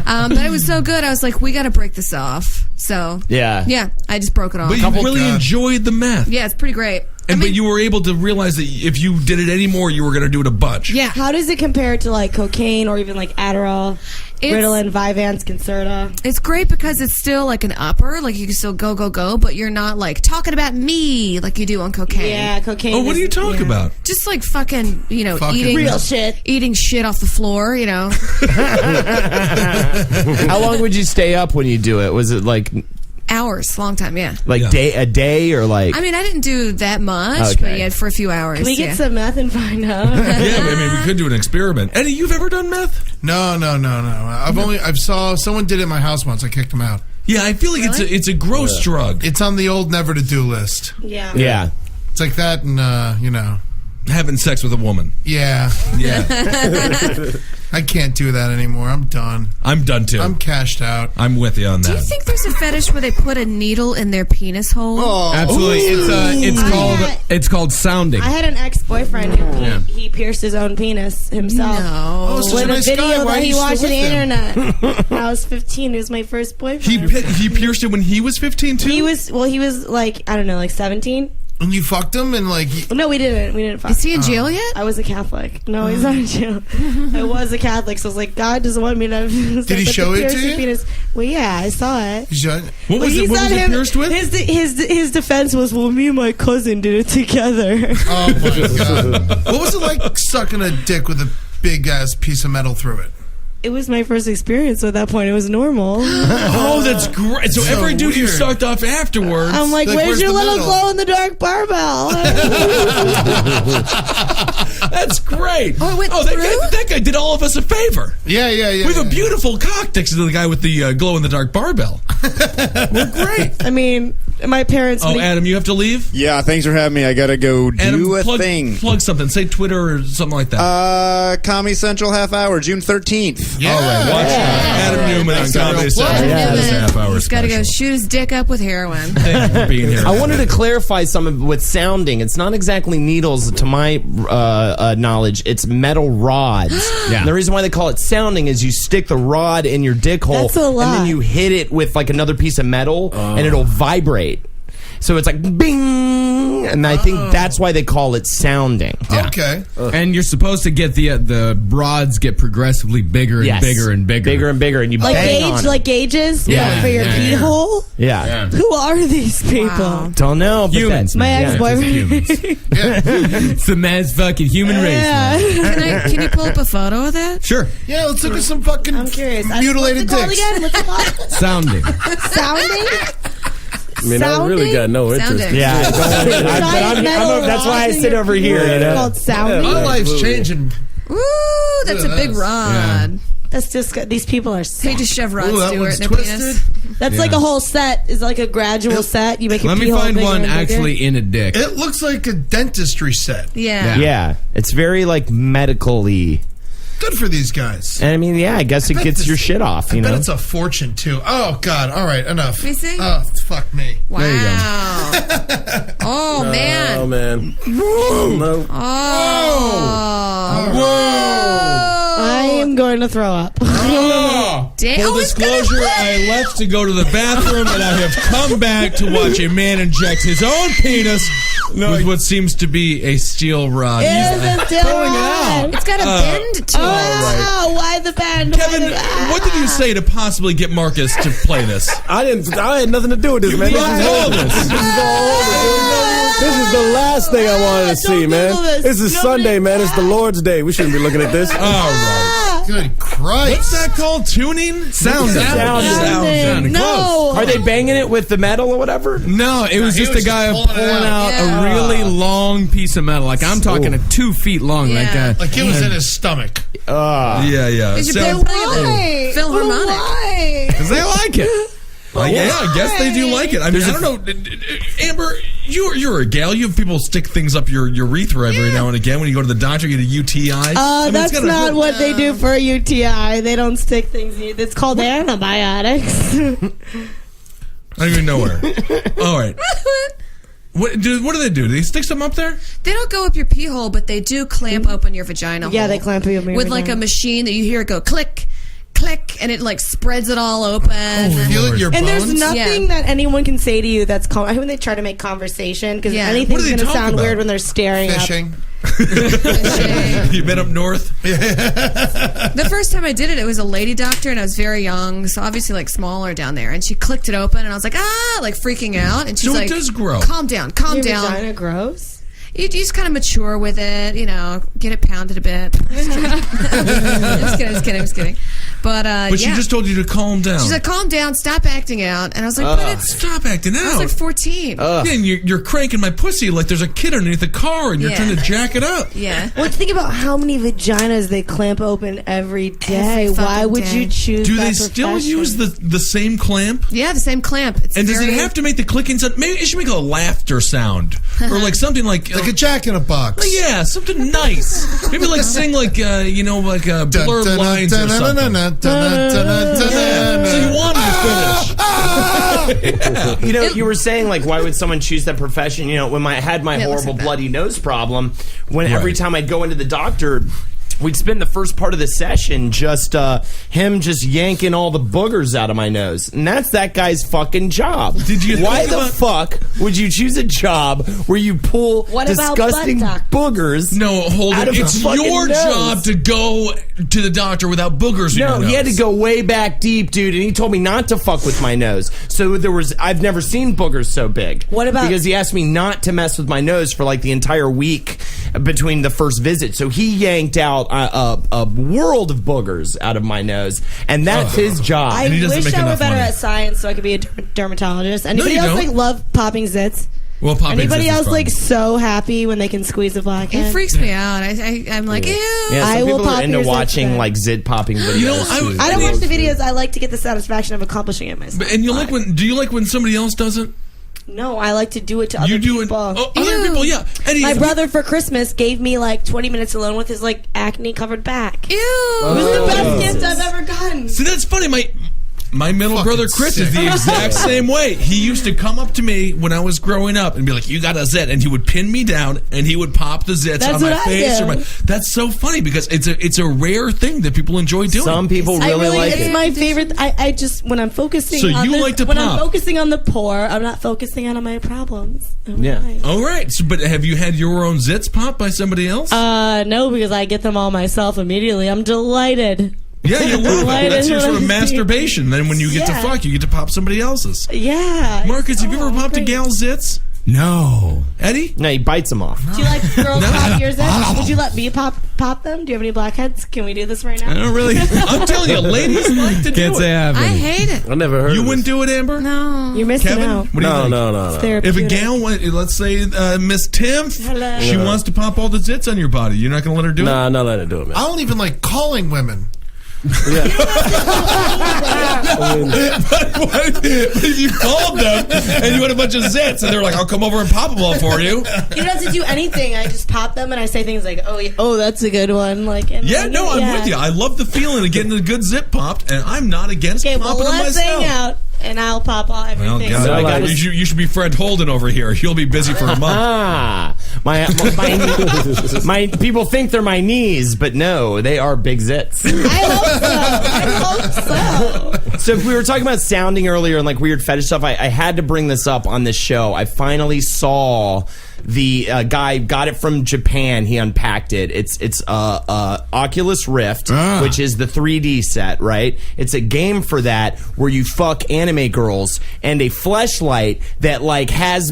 But it was so good. I was like, we got to break this off. So Yeah. I just broke it off. But you really enjoyed the meth. Yeah, it's pretty great. But you were able to realize that if you did it anymore, you were going to do it a bunch. Yeah. How does it compare to like cocaine or even like Adderall, Ritalin, Vyvanse, Concerta? It's great because it's still like an upper, like you can still go, but you're not like talking about me like you do on cocaine. Yeah, cocaine. Oh, what do you talk about? Just like fucking, eating real shit. Eating shit off the floor, How long would you stay up when you do it? Was it like hours, long time, yeah. Like a day or like? I mean, I didn't do that much, but yeah, for a few hours. Can we get some meth and find out? We could do an experiment. Eddie, you've ever done meth? No. I saw someone did it in my house once. I kicked him out. Yeah, I feel like it's a gross drug. It's on the old never to do list. Yeah. It's like that, and having sex with a woman. Yeah. I can't do that anymore. I'm done. I'm done too. I'm cashed out. I'm with you on that. Do you think there's a fetish where they put a needle in their penis hole? Oh, absolutely. It's called sounding. I had an ex-boyfriend who he pierced his own penis himself. No. With a video that he watched on the internet. When I was 15. It was my first boyfriend. He pierced it when he was 15 too? He was like, I don't know, like 17. And you fucked him and like... No, we didn't fuck. Is he in jail yet? I was a Catholic. No, he's not in jail. I was a Catholic, so I was like, God doesn't want me to... Did he show it to you? Penis. Well, yeah, I saw it. What was it pierced with? His defense was, well, me and my cousin did it together. Oh, my God. What was it like sucking a dick with a big-ass piece of metal through it? It was my first experience, so at that point it was normal. Oh, that's great. So every dude you sucked off afterwards... I'm like where's your little glow-in-the-dark barbell? That's great. Oh, it went that guy did all of us a favor. Yeah. We have a beautiful cock next to the guy with the glow-in-the-dark barbell. We're great. I mean, my parents... Oh, Adam, you have to leave? Yeah, thanks for having me. I gotta go do a thing. Plug something. Say Twitter or something like that. Comedy Central half hour, June 13th. Yeah. All right, watch Adam Newman on Comedy Central. Half hour He's got to go shoot his dick up with heroin. Thank you for being here. I wanted to clarify something with sounding. It's not exactly needles, to my knowledge. It's metal rods. And the reason why they call it sounding is you stick the rod in your dick hole, That's a lie. and then you hit it with like another piece of metal, and it'll vibrate. So it's like bing, and I think that's why they call it sounding. Yeah. Okay. And you're supposed to get the rods get progressively bigger and bigger and bigger. and you like bang on it. like gauges for your pee hole. Yeah. Who are these people? Wow. Don't know. But Humans. My ex-boyfriend. It's the man's fucking human race. Man. Can you pull up a photo of that? Sure. Yeah, let's look at some fucking I'm curious. mutilated What's it dicks. called again? What's it called? Sounding. Sounding? I mean, I really got no interest. Sounding. Yeah, that's why I sit over here. It's called sounding. My life's changing. Ooh, that's a big rod. That's just these people are sick. They just shove Rod Ooh, that Stewart one's in their penis. That's like a whole set. It's like a gradual set. You make your Let me pee hole find bigger one and bigger. actually in a dick. It looks like a dentistry set. Yeah. It's very like medical-y. Good for these guys. And I mean, I guess it gets your shit off, you I bet know? it's a fortune, too. Oh, God. All right, enough. Let me see. Oh, fuck me. Wow. There you go. Oh, man. Oh, man. No. I am going to throw up. Full disclosure, I left to go to the bathroom and I have come back to watch a man inject his own penis with what seems to be a steel rod. It's got a bend to it. Oh, why the bend? Kevin, what did you say to possibly get Marcus to play this? I had nothing to do with this, man. This is the last thing I wanted to see, man. This is Sunday, man. It's the Lord's Day. We shouldn't be looking at this. All right. Good Christ. What's that called? Tuning? Sounding. No. Are they banging it with the metal or whatever? No, it was just a guy pulling pulling it out Yeah. a really long piece of metal. Like I'm talking 2 feet long. Yeah. Like it was in his stomach. Yeah. They should So- play Phil Harmonic. Why? Because they like it. yeah, I guess they do like it. I mean, I don't know. Amber, you're a gal. You have people stick things up your urethra every now and again. When you go to the doctor, you get a UTI. I mean, That's not what they do for a UTI. They don't stick things in. It's called antibiotics. I don't even know where. All right. What do they do? Do they stick something up there? They don't go up your pee hole, but they do clamp open your vagina hole. Yeah, they clamp you up your with like vagina. a machine that you hear it go click, click, and it like spreads it all open. Feel it in your And bones? there's nothing that anyone can say to you that's calm. I hate when they try to make conversation because Yeah. anything's What do they going to talk sound about? weird when they're staring Fishing. You been up north? The first time I did it was a lady doctor, and I was very young, so obviously like smaller down there. And she clicked it open, and I was like, like freaking out. And she's So it like, does grow. Calm down, up. calm Your down. vagina grows? You just kind of mature with it, get it pounded a bit. Just kidding. But She just told you to calm down. She's like, calm down, stop acting out. And I was like, but it's... Stop acting out. I was like 14. Yeah, and you're cranking my pussy like there's a kid underneath the car and you're trying to jack it up. Yeah. Well, think about how many vaginas they clamp open every day. Every Why fucking would day. you choose Do that they still profession? use the same clamp? Yeah, the same clamp. It's And does it very- have to make the clicking sound? Maybe it should make a laughter sound. Or like something like Like a Jack in a Box. yeah, something nice. Maybe like sing like like blurred lines or something. So you want me to finish? You know, you were saying like, why would someone choose that profession? You know, when I had my Yeah, it looks horrible like that. bloody nose problem, when every Right. time I'd go into the doctor, we'd spend the first part of the session just him just yanking all the boogers out of my nose, and that's that guy's fucking job. Did you Why think the about- fuck would you choose a job where you pull What about disgusting butt doctor? boogers? No, hold out it. of a It's fucking your nose? job to go to the doctor without boogers in your No, nose. he had to go way back deep, dude, and he told me not to fuck with my nose. So I've never seen boogers so big. What about- Because he asked me not to mess with my nose for like the entire week between the first visit. So he yanked out a world of boogers out of my nose, and that's his job. I And he doesn't wish make I were enough better money. at science so I could be a dermatologist. Anybody you else don't. like love popping zits? Well, popping Anybody zits is else fun. like so happy when they can squeeze a blackhead? It freaks me out. I'm like, ew. Yeah, some I will people are pop into your zits watching then. like zit popping videos. You know, I don't watch the videos. I like to get the satisfaction of accomplishing it myself. And you like when? Do you like when somebody else does it? No, I like to do it to other You do it. people. Oh, other people, yeah. Eddie, My brother for Christmas gave me like 20 minutes alone with his like acne covered back. Ew. It was the best gift I've ever gotten. See, that's funny. My middle Fucking brother Chris is the sick. exact same way. He used to come up to me when I was growing up and be like, "You got a zit," and he would pin me down and he would pop the zits That's on my what I face. do. That's so funny because it's a rare thing that people enjoy doing. Some people really like it's it. my favorite. I just when I'm focusing. So on you this, like to when pop. I'm focusing on the poor, I'm not focusing on my problems. Yeah. All right, so, but have you had your own zits popped by somebody else? No, because I get them all myself immediately. I'm delighted. Yeah, you love Why it. That's didn't your sort of I see- masturbation. Then when you get to Yeah. fuck, you get to pop somebody else's. Yeah. Marcus, have you ever popped a gal's zits? No. Eddie? No, he bites them off. Do you like girls pop yours? Would you let me pop them? Do you have any blackheads? Can we do this right now? I don't really. I'm telling you, ladies like to Can't do say I it. have I any. hate it. I never heard. You of wouldn't this. do it, Amber? No. You're missing Kevin? out. What do you No, think? no. It's If a therapeutic. gal, let's say Miss Timph, Hello. she wants to pop all the zits on your body, you're not going to let her do it? Nah, not letting it do it, man. I don't even like calling women. Yeah. But if you called them and you had a bunch of zits and they're like, I'll come over and pop them all for you. You don't have to do anything. I just pop them and I say things like, "Oh, that's a good one." Like, and Yeah, then- no, I'm with you. I love the feeling of getting a good zit popped, and I'm not against Okay, well, popping them let's myself. hang out and I'll pop all Well, everything. God, So I gotta- you should be Fred Holden over here. He'll be busy for a month. Ah, my people think they're my knees, but no, they are big zits. I hope so. So if we were talking about sounding earlier and like weird fetish stuff, I had to bring this up on this show. I finally saw the guy got it from Japan. He unpacked it. It's Oculus Rift, which is the 3D set, right? It's a game for that where you fuck anime girls and a fleshlight that like has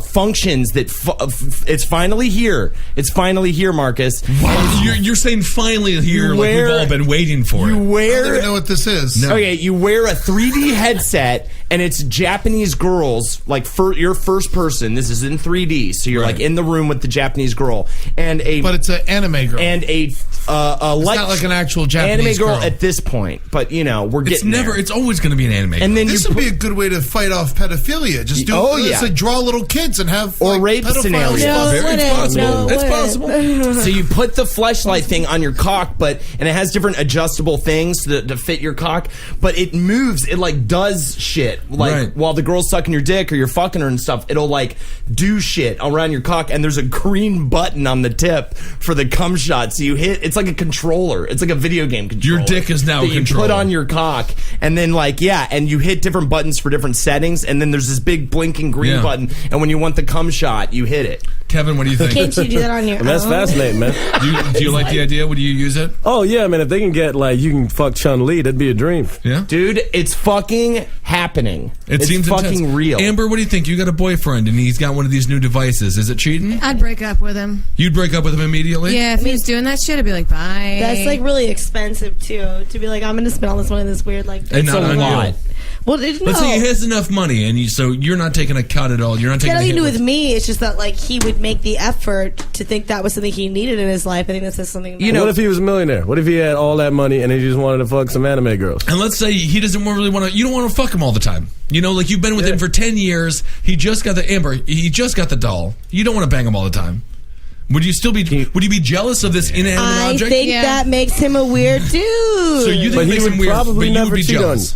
functions that it's finally here. It's finally here, Marcus. Wow. You're saying finally here, like we've all been waiting for You it. I don't wear even know what this is. No. Okay, you wear a 3D headset, and it's Japanese girls, like you're first person. This is in 3D, so you're Right. like in the room with the Japanese girl and But it's an anime girl. and a not like an actual Japanese anime girl girl. at this point. But you know, we're It's getting never. there. It's always going to be an anime. And then this you would put, be a good way to fight off pedophilia. Just do Oh, it's yeah. like draw little kids and have Or like, rape pedophiles scenarios. No, fuck. it Very wouldn't. possible. No, it It's wouldn't. possible. so you put the fleshlight thing on your cock, and it has different adjustable things to fit your cock, but it moves. It like does shit like Right. while the girl's sucking your dick or you're fucking her and stuff. It'll like do shit around your cock, and there's a green button on the tip for the cum shot. So you hit. It's it's like a controller. It's like a video game controller. Your dick is now a that controller. You put on your cock, and then and you hit different buttons for different settings, and then there's this big blinking green button, and when you want the cum shot, you hit it. Kevin, what do you think? Can't you do that on your own? That's fascinating, man. Do you like the idea? Would you use it? Oh, yeah, man. If they can get, you can fuck Chun-Li, that'd be a dream. Yeah? Dude, it's fucking happening. It seems fucking intense. real. Amber, what do you think? You got a boyfriend, and he's got one of these new devices. Is it cheating? I'd break up with him. You'd break up with him immediately? Yeah, if he was doing that shit, I'd be like, bye. That's really expensive too. To be like, I'm going to spend all this money on this weird And not on you. Well, no. Let's say he has enough money, and so you're not taking a cut at all. You're not It's taking got a nothing to hit. do with me. It's just that he would make the effort to think that was something he needed in his life. I think that's just something. What if he was a millionaire? What if he had all that money and he just wanted to fuck some anime girls? And let's say he doesn't really want to. You don't want to fuck him all the time. You've been with him for 10 years. He just got He just got the doll. You don't want to bang him all the time. Would you still be? Would you be jealous of this inanimate object? I think that makes him a weird dude. So you think But it he makes would him weird, probably but you never would be cheat on jealous.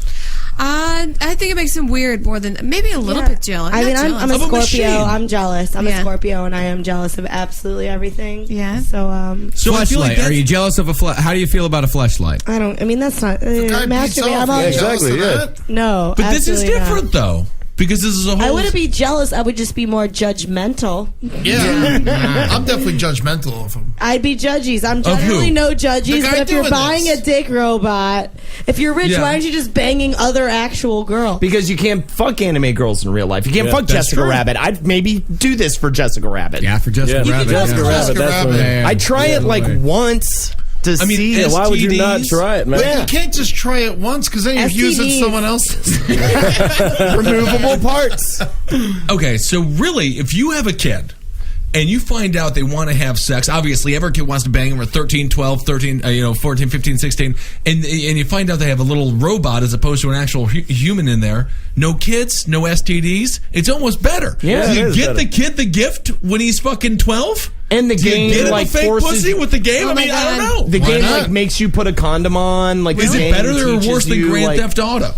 I think it makes him weird more than maybe a little bit jealous. I mean, Not I'm a jealous. Scorpio. I'm jealous. I'm a Scorpio, and I am jealous of absolutely everything. Yeah. So, Fleshlight. Are you jealous of a how do you feel about a fleshlight? I don't. I mean, that's not masturbate. I'm all exactly. Yeah. No, But this is absolutely not. different, though, because this is a whole. I wouldn't be jealous. I would just be more judgmental. Yeah. I'm definitely judgmental of him. I'd be judgies. I'm who? generally no The judgies. guy But if you're doing buying this. a dick robot, if you're rich, Yeah. why aren't you just banging other actual girls? Because you can't fuck anime girls in real life. You can't Yeah, fuck that's Jessica true. Rabbit. I'd maybe do this for Jessica Rabbit. Yeah, for Jessica Yeah, Rabbit. Jessica yeah. Rabbit. Jessica That's Rabbit. what Yeah, yeah. I try it once to I mean, see. Yeah, why would you not STDs? try it, man? But you can't just try it once because then you're using STDs. someone else's. removable parts. Okay, so really, if you have a kid and you find out they want to have sex, obviously every kid wants to bang them at 13, 12, 13, 14, 15, 16, and you find out they have a little robot as opposed to an actual human in there. No kids, no STDs. It's almost better. Yeah, Do it you is get better. the kid the gift when he's fucking 12? And the Do you game get him like a fake forces pussy with the game? Oh I my mean, I God. don't know. the Why game not? like makes you put a condom on. Like Is the it game better or teaches worse than you, Grand like, Theft Auto?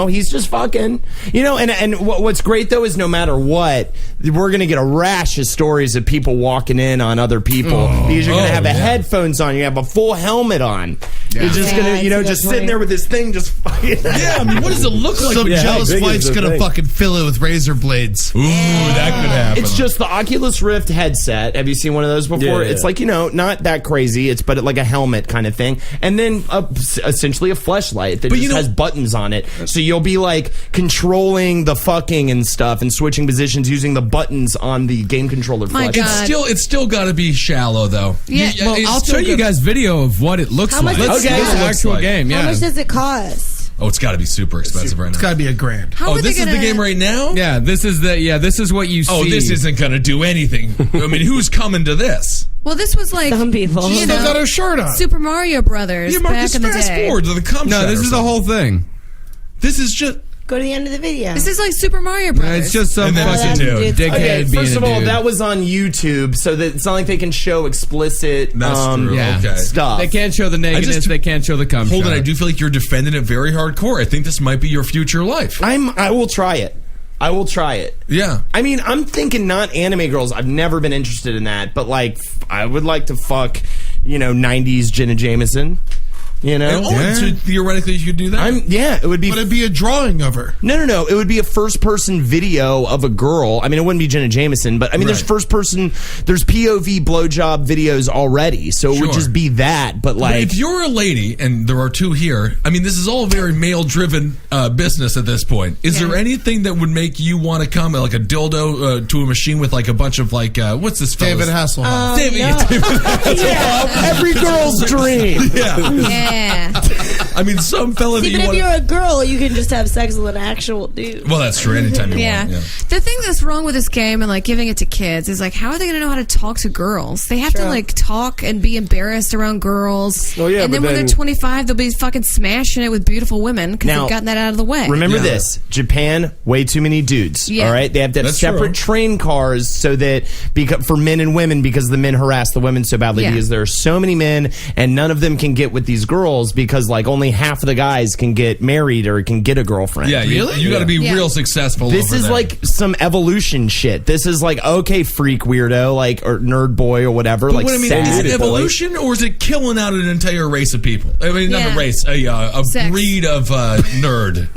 He's just fucking. And what's great though is no matter what, we're gonna get a rash of stories of people walking in on other people because you're gonna have headphones on, you have a full helmet on. You're just Yeah, gonna, it's a just good sitting point. there with this thing, just fucking. Yeah, I mean, what does it look like? Some Yeah, how jealous big is wife's the gonna thing? fucking fill it with razor blades. Ooh, that could happen. It's just the Oculus Rift headset. Have you seen one of those before? Yeah, yeah. It's like, not that crazy. It's like a helmet kind of thing. And then essentially a fleshlight that just has buttons on it. So you'll be like controlling the fucking and stuff and switching positions using the buttons on the game controller My flesh. God. It's still got to be shallow, though. Yeah. Well, it's I'll still show you got- guys video of what it looks How much like. does it This is cost? the actual Looks like. game. How Yeah. much does it cost? Oh, it's got to be super expensive right now. It's got to be $1,000. How Oh, are they this is gonna, the game right now? Yeah, this is what you see. Oh, this isn't going to do anything. I mean, who's coming to this? Well, this was like Some people. you Still know, got her shirt on. Super Mario Brothers Yeah, back Marcus, in the fast day. forward to the cum No, shot this or is the something. whole thing. This is just... Go to the end of the video. This is like Super Mario Brothers. It's just some And then fucking it's a dude. dickhead Okay, being first a of all, dude. that was on YouTube, so that it's not like they can show explicit That's true. yeah. Okay. stuff. They can't show the nakedness. They can't show the cum Holden, shot. I do feel like you're defending it very hardcore. I think this might be your future life. I will try it. I will try it. Yeah. I mean, I'm thinking not anime girls. I've never been interested in that, but like, I would like to fuck, 90s Jenna Jameson. So theoretically, you could do that? It would be. But it'd be a drawing of her. No. It would be a first-person video of a girl. I mean, it wouldn't be Jenna Jameson, but I mean, there's Right. first-person, there's POV blowjob videos already, so it would Sure. just be that. But But like, if you're a lady, and there are two here, I mean, this is all very male-driven business at this point. Is there anything that would make you want to come, like a dildo to a machine with like a bunch of like, what's this fellow's? David Hasselhoff. yeah, every girl's dream. yeah. I mean, some fella that See, you but if want. you're a girl, you can just have sex with an actual dude. Well, that's true. Anytime you Yeah. want. Yeah. The thing that's wrong with this game and like giving it to kids is like, how are they going to know how to talk to girls? They have to True. like talk and be embarrassed around girls. Oh, yeah, and then but when then- they're 25, they'll be fucking smashing it with beautiful women because Now, they've gotten that out of the way. Remember Yeah. this: Japan, way too many dudes. Yeah. All right, they have to have That's separate true. train cars so that for men and women, because the men harass the women so badly Yeah. because there are so many men and none of them can get with these girls because like only only half of the guys can get married or can get a girlfriend. Yeah, really? You got to be real successful. This is like some evolution shit. This is like, okay, freak weirdo, like, or nerd boy or whatever. But like, what I mean, is it evolution or is it killing out an entire race of people? I mean, not a race, a breed of nerd.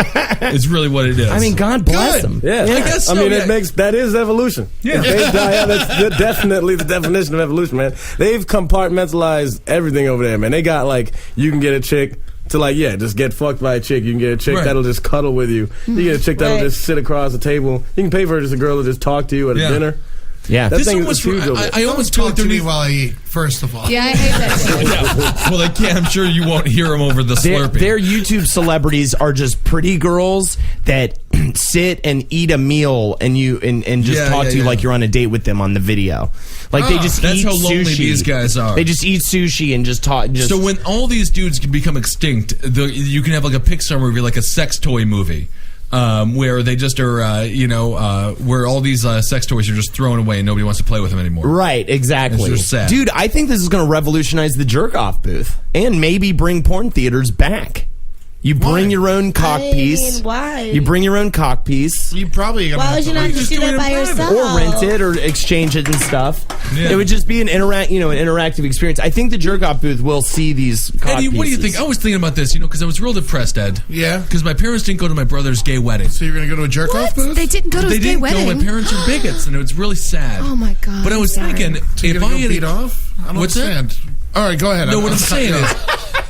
Is really what it is. I mean, God bless them. Yeah, I guess so, I mean, that is evolution. Yeah. That's definitely the definition of evolution, man. They've compartmentalized everything over there, man. They got like, you can get a chick to like, just get fucked by a chick. You can get a chick that'll just cuddle with you. You get a chick that'll just sit across the table. You can pay for just a girl to just talk to you at a dinner. Yeah, that thing is huge. I almost talk to me while I eat. First of all, yeah, I hate that too. Well, they can't. I'm sure you won't hear them over the slurping. Their YouTube celebrities are just pretty girls that sit and eat a meal and just talk to you like you're on a date with them on the video. Like they just that's eat how lonely sushi. these guys are. They just eat sushi and just talk. So when all these dudes can become extinct, you can have like a Pixar movie, like a sex toy movie. Where they just are, where all these sex toys are just thrown away and nobody wants to play with them anymore. Right, exactly. It's just sad. Dude, I think this is going to revolutionize the jerk-off booth and maybe bring porn theaters back. You bring your own cock piece. Why? You bring your own cock piece. You probably Why would you not just do that by yourself? Or rent it or exchange it and stuff. Yeah. It would just be an interactive experience. I think the jerk-off booth will see these cock Eddie, what do you think? I was thinking about this, because I was real depressed, Ed. Yeah. Because my parents didn't go to my brother's gay wedding. So you're going to go to a jerk-off booth? They didn't go to his gay wedding. Go. My parents are bigots, and it was really sad. Oh my God. But I was thinking, so if I had beat off? I don't understand. All right, go ahead. No, what I'm saying is,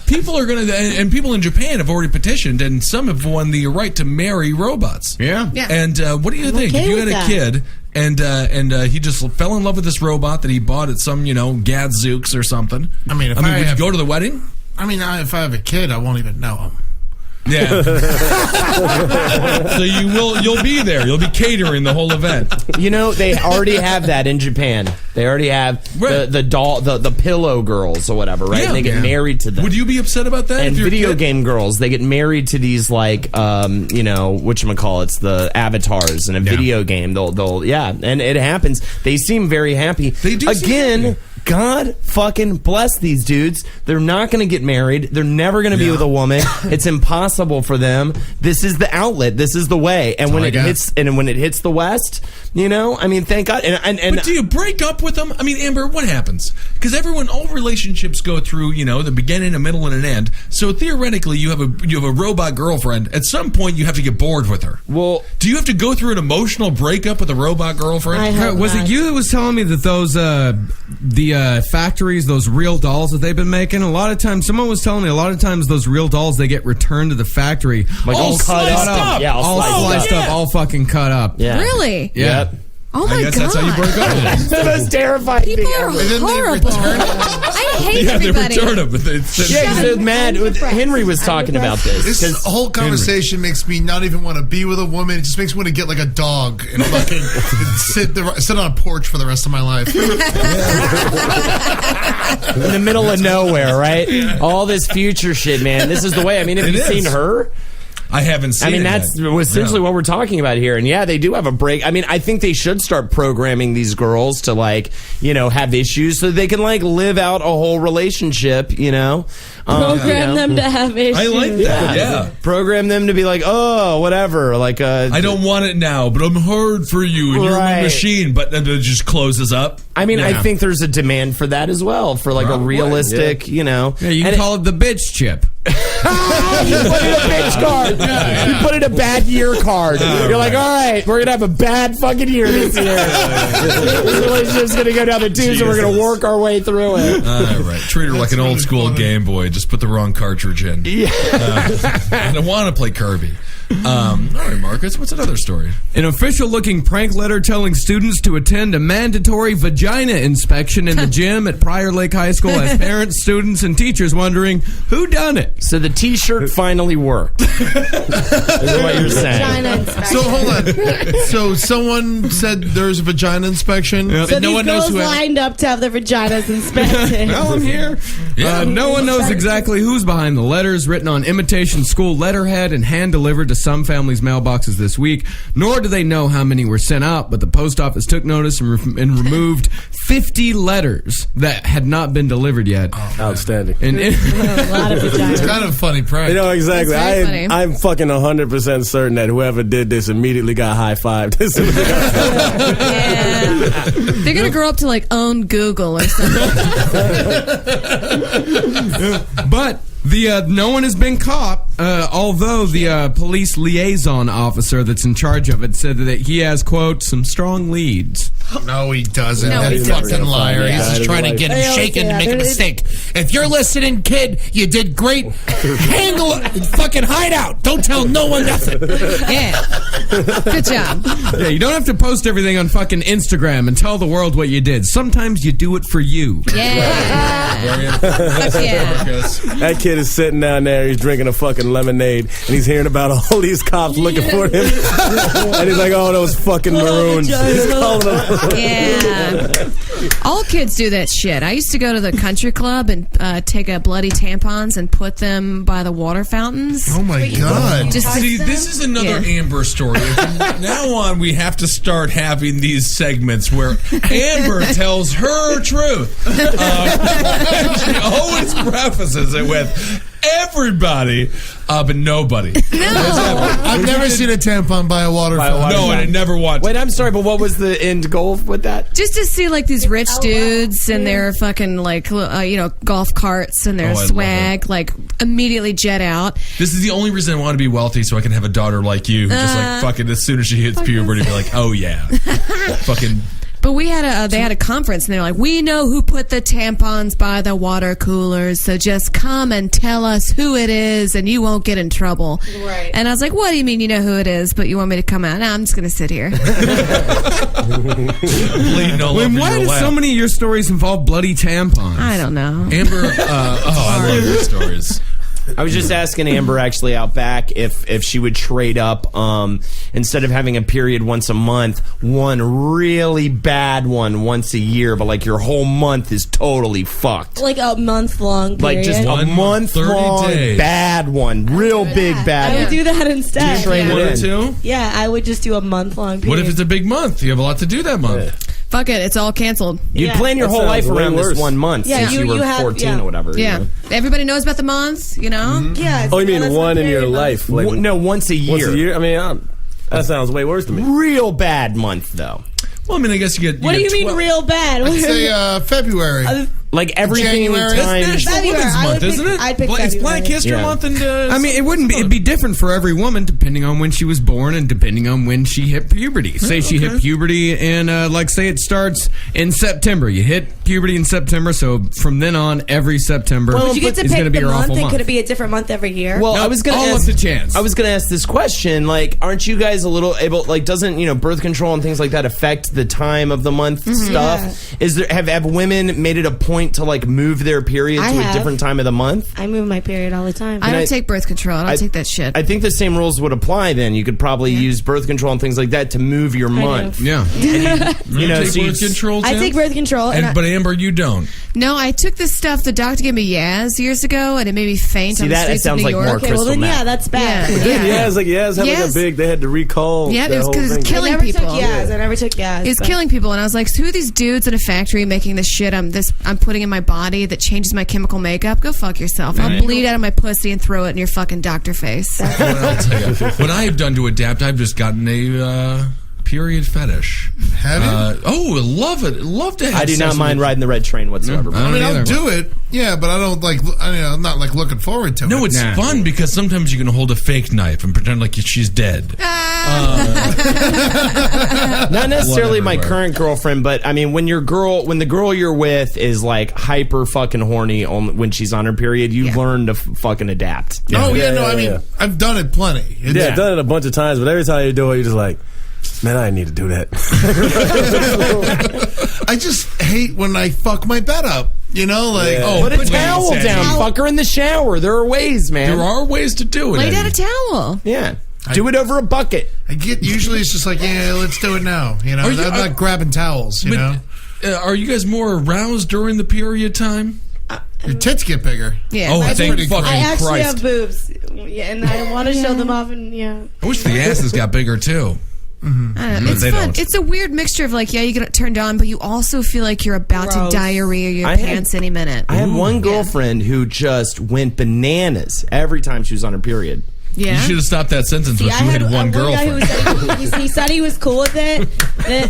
people are going to, and people in Japan have already petitioned, and some have won the right to marry robots. Yeah. And what do you think? okay If you had with a that. kid, and he just fell in love with this robot that he bought at some, Gadzooks or something. I mean, would you go to the wedding? I mean, if I have a kid, I won't even know him. Yeah. So you'll be there. You'll be catering the whole event. They already have that in Japan. They already have the doll, the pillow girls or whatever, right? Yeah. And they get married to them. Would you be upset about that? And if you're a video kid? game girls, they get married to these whatchamacallits, the avatars in a video game. They'll and it happens. They seem very happy. They do Again, seem happy. God fucking bless these dudes. They're not going to get married. They're never going to be with a woman. It's impossible for them. This is the outlet. This is the way. And when it hits the West, thank God. But do you break up with them? I mean, Amber, what happens? Because all relationships go through, the beginning, a middle, and an end. So theoretically, you have a robot girlfriend. At some point, you have to get bored with her. Well, do you have to go through an emotional breakup with a robot girlfriend? Was it you that was telling me that those the factories, those real dolls that they've been making? A lot of times, someone was telling me, those real dolls, they get returned to the factory, like all sliced up. Yeah, all sliced up, all fucking cut up. Yeah. Really? Yeah. Yep. Oh my I guess God. that's how you break up with them. It's the most terrifying People thing are ever. horrible. I hate everybody. They return them, but they He's mad. Henry was talking about this. This whole conversation makes me not even want to be with a woman. It just makes me want to get like a dog and fucking sit on a porch for the rest of my life. In the middle of nowhere, right? All this future shit, man. This is the way. I mean, have you seen her? I haven't seen it. That's essentially what we're talking about here. And they do have a break. I mean, I think they should start programming these girls to have issues so they can live out a whole relationship, Program them to have issues. I like that. Yeah. Program them to be like, oh, whatever. I don't want it now, but I'm hard for you and you're my machine. But then it just closes up. I mean, I think there's a demand for that as well, for a realistic, Yeah, you can call it the bitch chip. You put in a bitch card. You put in a bad year card. You're like, all right, we're gonna have a bad fucking year this year. This relationship's gonna go down the tubes, and we're gonna work our way through it. All right, treat her like an old school Game Boy. Just put the wrong cartridge in. Yeah. I don't want to play Kirby. All right, Marcus, what's another story? An official-looking prank letter telling students to attend a mandatory vagina inspection in the gym at Prior Lake High School has parents, students, and teachers wondering who done it. So the T-shirt finally worked. Is what you're saying? Vagina inspection. So hold on. So someone said there's a vagina inspection. Yep. So No these one knows girls who. lined up to have their vaginas inspected. Well, I'm here. Yeah. No one knows exactly who's behind the letters written on imitation school letterhead and hand-delivered to some families' mailboxes this week, nor do they know how many were sent out, but the post office took notice and removed 50 letters that had not been delivered yet. Outstanding. And A lot of vaginas. It's kind of a funny prank. You know, exactly. That's very funny. I'm fucking 100% certain that whoever did this immediately got high-fived. Yeah. They're going to grow up to like own Google or something. But no one has been caught, although the police liaison officer that's in charge of it said that he has, quote, some strong leads. No, he doesn't. No, that he fucking doesn't. liar. He's just trying to get him They always shaken say to that. make a There is- mistake. If you're listening, kid, you did great. Fucking hide out. Don't tell no one nothing. Yeah. Good job. Yeah, you don't have to post everything on fucking Instagram and tell the world what you did. Sometimes you do it for you. Yeah. Fuck yeah. That kid is sitting down there, he's drinking a fucking lemonade, and he's hearing about all these cops looking for him. And he's like, oh, those fucking maroons. He's calling them. Yeah. All kids do that shit. I used to go to the country club and take bloody tampons and put them by the water fountains. Oh my God. Just See, this is another Yeah. Amber story. From now on, we have to start having these segments where Amber tells her truth. She always prefaces it with everybody, but nobody. I've never seen a tampon by a water fountain. No, and I never watched. Wait, I'm sorry, but what was the end goal with that? Just to see like these rich dudes and their fucking like golf carts and their Oh, I love swag like immediately jet out. This is the only reason I want to be wealthy, so I can have a daughter like you, who just like fucking as soon as she hits puberty, be like, oh yeah, fucking. But we had they had a conference and they're like, we know who put the tampons by the water coolers, so just come and tell us who it is and you won't get in trouble. Right. And I was like, what do you mean you know who it is, but you want me to come out? No, I'm just going to sit here. Bleeding all over Why your do lap. so many of your stories involve bloody tampons? I don't know. Amber, I love your stories. I was just asking Amber actually out back if she would trade up instead of having a period once a month, one really bad one once a year, but like your whole month is totally fucked. Like a month-long period. Like just a 1 month 30 long days. bad one, real big bad I one. would do that instead. Trade One or it in. two? Yeah, I would just do a month-long period. What if it's a big month? You have a lot to do that month. Fuck it, it's all canceled. You'd Yeah. plan your That whole sounds life way around worse. this 1 month Yeah, since you you were have- 14 yeah. or whatever. you Yeah. know? Everybody knows about the month, you know? Yeah. Oh, you mean that's one my in your period month. life? Like No, once a year. once a year? I mean, that sounds way worse to me. Real bad month though. Well, I mean, I guess you get. What do you mean 12 real bad? I'd say February. Like everything January. times. National February. Women's I would Month, pick- isn't it? I'd pick It's February. Black History Yeah. Month, and I mean, it wouldn't be. It'd be different for every woman depending on when she was born and depending on when she hit puberty. Say she hit puberty in, like, say it starts in September. You hit puberty in September, so from then on, every September Would you get to is going pick to be the your month, awful and month. could it be a different month every year? Well, No, I was going to all ask up to chance. I was going to ask this question. Like, aren't you guys a little able? Like, doesn't birth control and things like that affect the time of the month stuff? Is there have women made it a point to like move their period I to a have. different time of the month? I move my period all the time. I don't I- take birth control. I don't take that shit. I think the same rules would apply. Then you could probably use birth control and things like that to move your month. Yeah. You know, take so you- birth control, I Tim? take birth control. And But Amber, you don't. No, I took this stuff. The doctor gave me Yaz years ago, and it made me faint See, on the that streets sounds of New like York. more okay, well crystal then meth. yeah, that's bad. Yeah. Didn't Yaz having Yes. a big? They had to recall. Yeah, that it was whole 'cause it's thing. killing I never people. took Yaz. I never took Yaz. It's but- killing people, and I was like, "Who are these dudes in a factory making this shit? I'm putting in my body that changes my chemical makeup. Go fuck yourself. I'll bleed out of my pussy and throw it in your fucking doctor face." What I'll tell you. What I've done to adapt, I've just gotten a period fetish. Have you? Love it. Love to have I do not sex mind with- riding the red train whatsoever. No, I mean, either. I'll do it. Yeah, but I don't like. I'm not like looking forward to it. No, it's Nah. fun because sometimes you can hold a fake knife and pretend like she's dead. Not necessarily my everywhere. current girlfriend, but I mean, when the girl you're with is like hyper fucking horny when she's on her period, you learn to fucking adapt. Oh yeah, no. Yeah, I mean, yeah. I've done it plenty. It's- Yeah, I've done it a bunch of times, but every time you do it, you're just like, man, I didn't need to do that. I just hate when I fuck my bed up. You know, like Yeah. Put a please, towel Eddie. down, fuck her in the shower. There are ways, man. There are ways to do it. Lay Eddie. down a towel. Yeah, do it over a bucket. I get. Usually, it's just like, yeah, let's do it now. You know, Are you- I'm not grabbing towels. You know. Are you guys more aroused during the period time? Your tits get bigger. Yeah. Oh, thank fucking I actually Christ. have boobs, and I want to show them off. And I wish the asses got bigger too. I don't know. It's they fun. don't. It's a weird mixture of like, yeah, you get turned on, but you also feel like you're about Gross. to diarrhea your I had- pants any minute. I had one girlfriend who just went bananas every time she was on her period. Yeah. You should have stopped that sentence when I you had had one guy girlfriend. who said he said he was cool with it,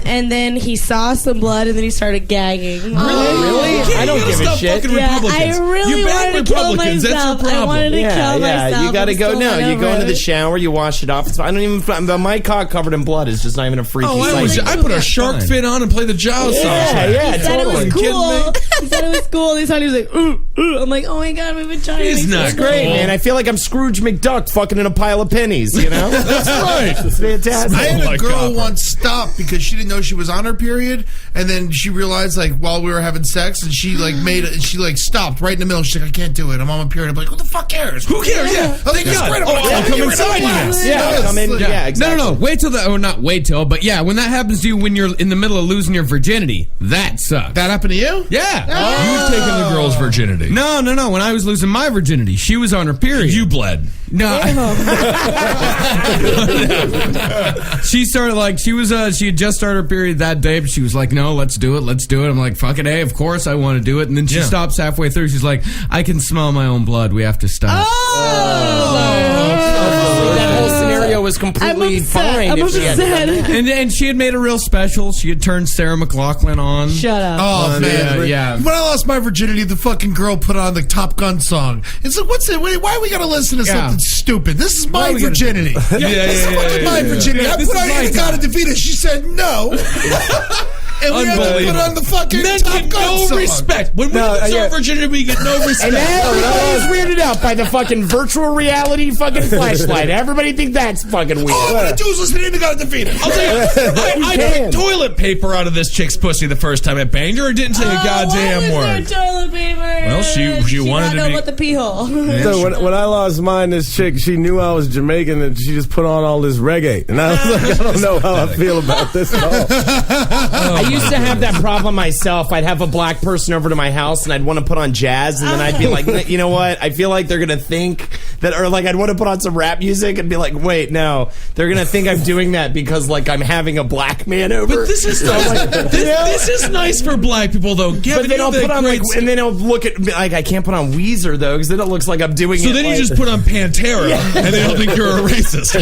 and then he saw some blood, and then he started gagging. Really? You I don't gotta give a stop shit. fucking Republicans. I really You bang wanted to kill Republicans, that's your myself. I problem. wanted to kill myself. You gotta and go. still No, went you go over into the it. shower, you wash it off. It's fine. I don't even. But my cock covered in blood is just not even a freaky sight. I put a shark fin on and play the Jaws song. Yeah, He said totally. it was cool. He said it was cool. He said he was like, ooh, ooh. I'm like, oh my god, my vagina. He's makes not me Great, cool. man. I feel like I'm Scrooge McDuck fucking in a pile of pennies. You know, That's right. it's fantastic. I had Oh my a girl God. once stop because she didn't know she was on her period, and then she realized like while we were having sex, and she like stopped right in the middle. She's like, I can't do it. I'm on my period. I'm like, who the fuck cares? Who cares? Yeah. Oh, they just God. great. I'm Oh, like, I'll yeah, come you're inside you. right. Yeah, come in. Yeah, exactly. No. Wait till not wait till, but yeah, when that happens to you when you're in the middle of losing your virginity, that sucks. That happened to you? Yeah. You've taken the girl's virginity. No. When I was losing my virginity, she was on her period. You bled. No. She started like she had just started her period that day, but she was like, "No, let's do it." I'm like, "Fucking A, of course I want to do it." And then she stops halfway through. She's like, "I can smell my own blood. We have to stop." That whole scenario was completely fine. I'm if she had upset. done that. And she had made a real special. She had turned Sarah McLachlan on. Shut up. Oh man, yeah. When I lost my virginity, the fucking girl put on the Top Gun song. It's like, what's it? Why are we gotta listen to something stupid? This is my virginity. This is fucking my virginity. Yeah, I this put is on my Inagata time. Defeated. She said no. And we had to put on the fucking Men Top get Gun no song. respect. When we lose our virginity, we get no respect. And everybody's weirded out by the fucking virtual reality fucking flashlight. Everybody think that's fucking weird. All I'm gonna do is listen to Inagata Defeated. I'll tell you, I took toilet paper out of this chick's pussy the first time I banged her. It didn't say a goddamn why word. was there toilet paper? Well, she wanted not to know be- about the pee hole. So when I lost mine, this chick, she knew I was Jamaican, and she just put on all this reggae. And I was like, I don't know how I feel about this at all. I used to have that problem myself. I'd have a black person over to my house, and I'd want to put on jazz, and then I'd be like, you know what? I feel like they're gonna think that, or like I'd want to put on some rap music and be like, wait, no, they're gonna think I'm doing that because like I'm having a black man over. But this is nice. This is nice for black people, though. But then I'll put on like, and then I'll look at like I can't put on Weezer though, because then it looks like I'm doing. So it then like, you just put on Pantera, and they don't think you're a racist.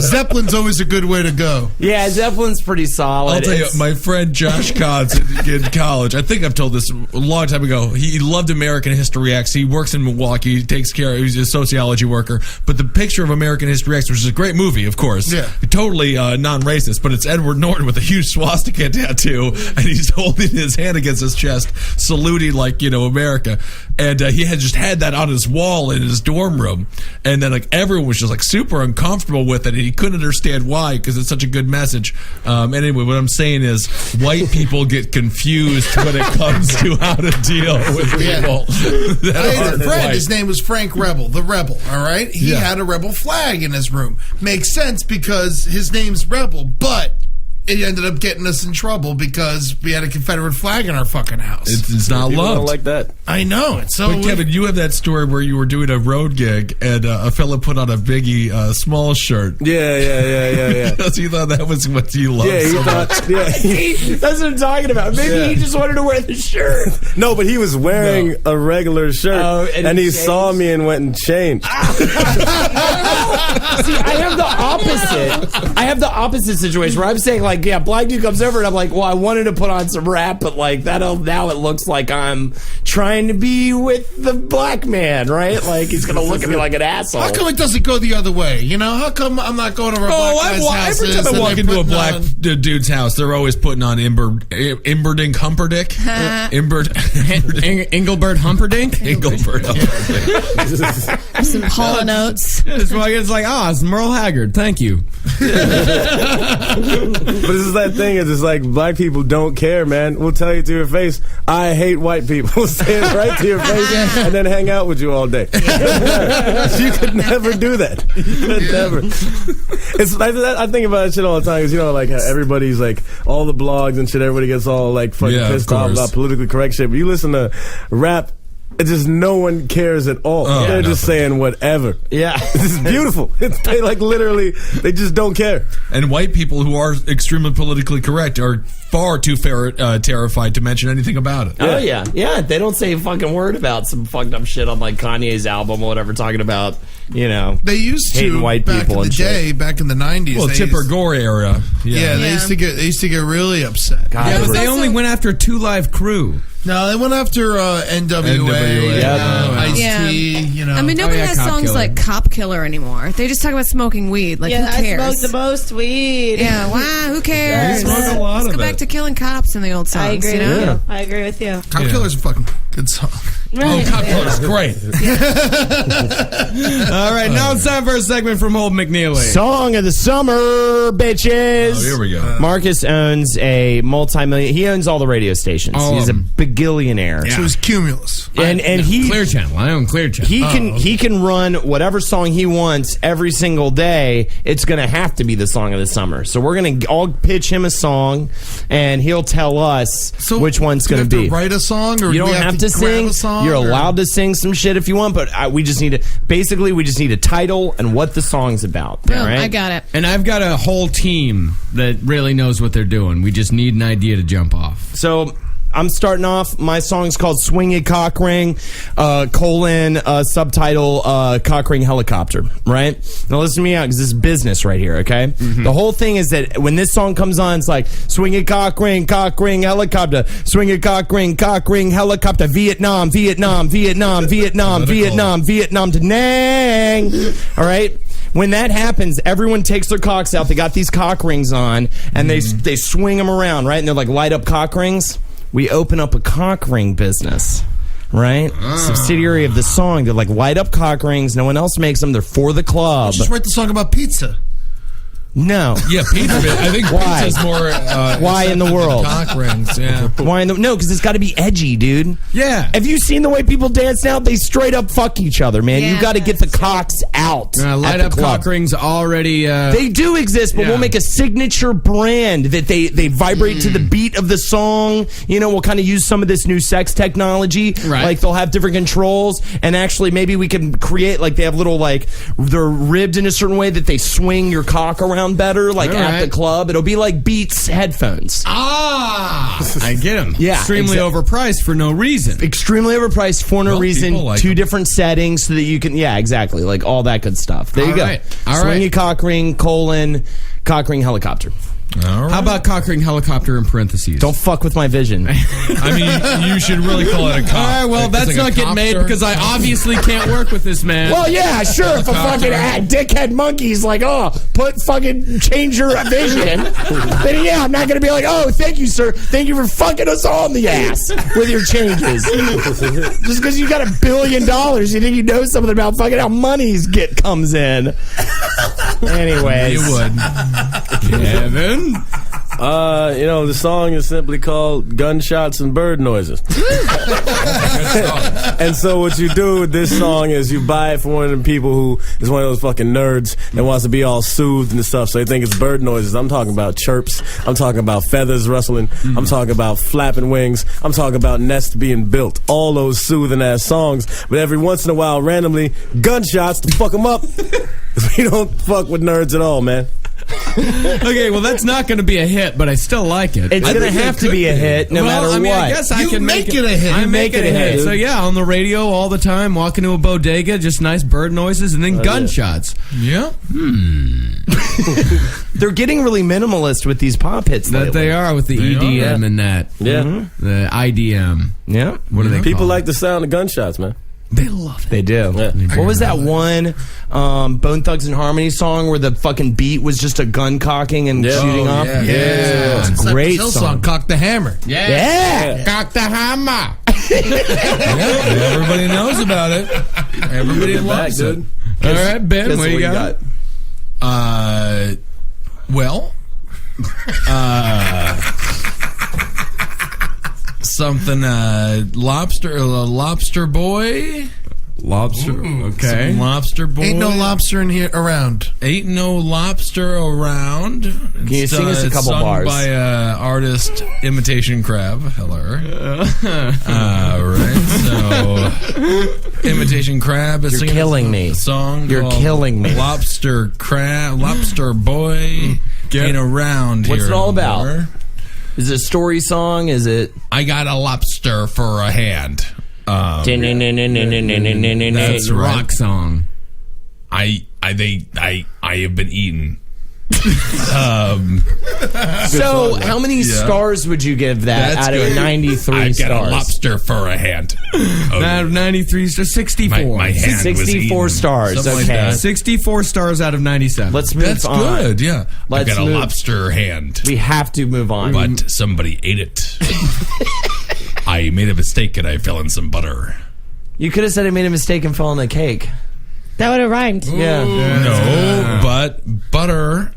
Zeppelin's always a good way to go. Yeah, Zeppelin's pretty solid. I'll tell you, my friend Josh Cotts in college, I think I've told this a long time ago, he loved American History X. He works in Milwaukee, he takes care, he's a sociology worker, but the picture of American History X, which is a great movie, of course, totally non-racist, but it's Edward Norton with a huge swastika tattoo, and he's holding his hand against his chest, saluting like, America, and he had just had that on his wall in his dorm room, and then like everyone was just like super uncomfortable with it, and he couldn't understand why, because it's such a good message. Anyway, what I'm saying is white people get confused when it comes to how to deal with people. I had a friend, his name was Frank Rebel, the Rebel, all right? He had a Rebel flag in his room. Makes sense because his name's Rebel, but it ended up getting us in trouble because we had a Confederate flag in our fucking house. It's not People loved. don't like that. I know. It's so But Kevin, you have that story where you were doing a road gig and a fella put on a Biggie Small shirt. Yeah. Because he thought that was what you loved. Yeah, he so much. thought. Yeah, that's what I'm talking about. Maybe he just wanted to wear the shirt. No, but he was wearing a regular shirt, and he saw me and went and changed. See, I have the opposite. I have the opposite situation where I'm saying like, yeah, black dude comes over and I'm like, well, I wanted to put on some rap, but like now it looks like I'm trying to be with the black man, right? Like he's gonna look at me like an asshole. How come it doesn't go the other way? How come I'm not going over a black guy's house? Every time I walk into a black dude's house, they're always putting on Imberdink Humperdick. Engelbert Humperdinck? Engelbert Humperdinck. Some Hall & Oates. It's like, it's Merle Haggard. Thank you. But this is that thing. It's like black people don't care, man. We'll tell you to your face, I hate white people. We'll say it right to your face and then hang out with you all day. You could never do that. You could never. I think about that shit all the time because like how everybody's like all the blogs and shit. Everybody gets all like fucking pissed off about politically correct shit. But you listen to rap It's just no one cares at all. They're just saying whatever. Yeah. This is beautiful. They like literally, they just don't care. And white people who are extremely politically correct are far too terrified to mention anything about it. Oh, yeah. Yeah, they don't say a fucking word about some fucked up shit on like Kanye's album or whatever, talking about, you know, they used hating to white back people in the and day, shit. back in the 90s. Well, Tipper Gore era. Yeah, they used to get really upset. God, Yeah, but they only went after Two Live Crew. No, they went after NWA, Ice-T, you know. I mean, nobody has Cop songs Killer. like Cop Killer anymore. They just talk about smoking weed. Like, Yeah, who cares? I smoke the most weed. Yeah, wow, who cares? They smoke a lot Let's of go it. back to killing cops in the old songs. I agree you know? with you. I agree with you. Cop Killer's a fucking good song. Right. Oh, Cop Killer's great. All right, now it's time for a segment from Holden McNeely. Song of the summer, bitches. Oh, here we go. Marcus owns a multi-million. He owns all the radio stations. All He's of a them. bagillionaire. So it was Cumulus. And he Clear Channel. I own Clear Channel. he can run whatever song he wants every single day. It's going to have to be the song of the summer. So we're going to all pitch him a song, and he'll tell us which one's going do to we be. have to write a song, or You do don't we have to grab sing. a song, You're or- allowed to sing some shit if you want, but we just need to. Basically, we just need a title and what the song's about. Boom, all right? I got it. And I've got a whole team that really knows what they're doing. We just need an idea to jump off. So I'm starting off. My song's called "Swing It Cock Ring," subtitle "Cock Ring Helicopter." Right now, listen to me out because this is business right here. Okay, the whole thing is that when this song comes on, it's like "Swing it cock ring helicopter, swing it cock ring helicopter, Vietnam, Vietnam, Vietnam, Vietnam, Vietnam, Vietnam to Nang." All right. When that happens, everyone takes their cocks out. They got these cock rings on, and they swing them around, right? And they're like light up cock rings. We open up a cock ring business, right? Subsidiary of the song. They're like light up cock rings. No one else makes them. They're for the club. Just write the song about pizza. No. Yeah, pizza. I think Why? pizza's more. Why in the world? Cock rings. Yeah. Why? No, because it's got to be edgy, dude. Yeah. Have you seen the way people dance now? They straight up fuck each other, man. You got to get the cocks out. Light at the up club. cock rings already. They do exist, but Yeah. we'll make a signature brand that they vibrate to the beat of the song. You know, we'll kind of use some of this new sex technology. Right. Like they'll have different controls, and actually maybe we can create like they have little like they're ribbed in a certain way that they swing your cock around better, like All at the right. club. It'll be like Beats headphones. I get them. Yeah, Extremely overpriced for no reason. Extremely overpriced for no Well, reason. people like Two them. different settings so that you can, yeah, exactly, like all that good stuff. There you All go. right. All Swing right. a cock ring, cock ring helicopter. All right. How about cock ring helicopter in parentheses? Don't fuck with my vision. I mean, you should really call it a cop. All right, well, It's that's like a not getting made copter. because I obviously can't work with this man. Well, yeah, sure. If a fucking dickhead monkey's like, change your vision, then yeah, I'm not going to be like, oh, thank you, sir. Thank you for fucking us all in the ass with your changes. Just because you got $1 billion, you think you know something about fucking how money comes in. Anyways. You would. Kevin? The song is simply called Gunshots and Bird Noises. And so what you do with this song is you buy it from one of the people who is one of those fucking nerds and wants to be all soothed and stuff, so they think it's bird noises. I'm talking about chirps. I'm talking about feathers rustling. I'm talking about flapping wings. I'm talking about nests being built. All those soothing ass songs. But every once in a while, randomly, gunshots to fuck them up. We don't fuck with nerds at all, man. Okay, well, that's not going to be a hit, but I still like it. It's I going to think have it to could be a hit no matter I mean, what. I guess I You can make it a hit. I You make it a hit. dude. So, yeah, on the radio all the time, walking to a bodega, just nice bird noises and then gunshots. Yeah. They're getting really minimalist with these pop hits That lately. they are with the EDM and that. Yeah. The IDM. Yeah. What do they People call like the sound of gunshots, man. They love it. They do. Yeah. What was that one Bone Thugs and Harmony song where the fucking beat was just a gun cocking and shooting off? yeah. It's a great Hill song. Cock the Hammer. Yeah. Cock the hammer. Yeah, everybody knows about it. Everybody loves it. dude. All right, Ben, Guess what you got? Something lobster boy. Lobster. Okay. Some Lobster Boy. Ain't no lobster in here around. Ain't no lobster around. Can you sing us a couple sung bars? by artist Imitation Crab. Hello. Right. So Imitation Crab is You're singing killing me. a song. You're called killing me. Lobster Boy ain't around here. What's it all about? anymore. Is it a story song? Is it? I got a lobster for a hand. That's That's a right. rock song. I have been eaten. So, how many stars would you give that That's out of good. 93 I've stars? got a lobster for a hand. Out of 93 to 64. My hand was 64 eaten. stars. Something like Okay. that. 64 stars out of 97. Let's move That's on. good, yeah. Let's I've got move. a lobster hand. We have to move on. But somebody ate it. I made a mistake and I fell in some butter. You could have said I made a mistake and fell on the cake. That would have rhymed. Yeah. No, but butter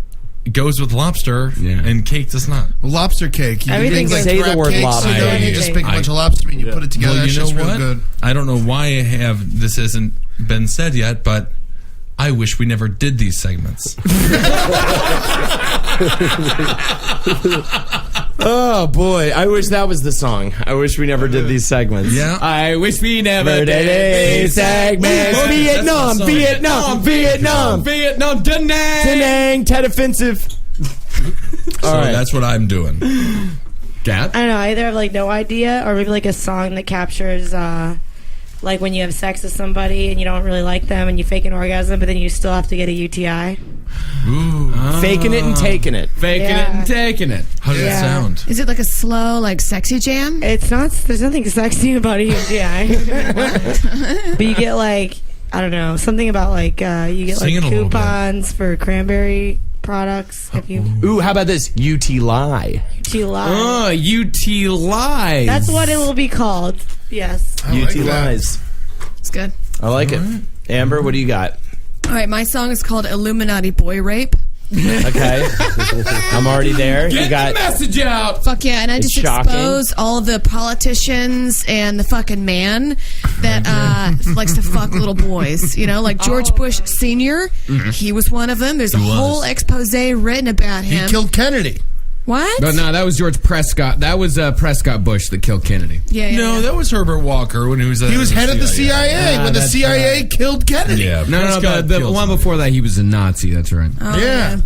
goes with lobster and cake does not. Lobster cake. You can Everything's make, say the crab word cakes, lobster. You know, and you just make a bunch of lobster and you put it together. Well, That's you know just real what? good. I don't know why this hasn't been said yet, but I wish we never did these segments. Oh boy, I wish that was the song. I wish we never did these segments. Yeah. I wish we never did these segments. Vietnam, That's Vietnam, Vietnam, Vietnam, Da Nang. Da Nang, Tet offensive. So right. that's what I'm doing. Gat? I don't know. I either have like no idea, or maybe like a song that captures like when you have sex with somebody and you don't really like them and you fake an orgasm, but then you still have to get a UTI. Faking it and taking it. Faking it and taking it. How does it sound? Is it like a slow, like sexy jam? It's not. There's nothing sexy about a UTI. But you get like, I don't know, something about like you get Sing like it a little bit. coupons for cranberry products. If you Ooh, how about this? UT-lie. UTI. UT lies. That's what it will be called. Yes. UT-lies. It's good. I like it. Amber, what do you got? All right, my song is called Illuminati Boy Rape. Okay. I'm already there. Get You got the message out. Fuck yeah, and I It's just shocking. expose all of the politicians and the fucking man that likes to fuck little boys. You know, like George Bush Sr., he was one of them. There's a whole expose written about him. He killed Kennedy. What? No, that was George Prescott. That was Prescott Bush that killed Kennedy. Yeah, yeah, No, yeah. that was Herbert Walker when he was Head of the CIA when the that's CIA killed Kennedy. Yeah, No, Prescott the killed one somebody. before that, he was a Nazi. That's right. Oh, Yeah.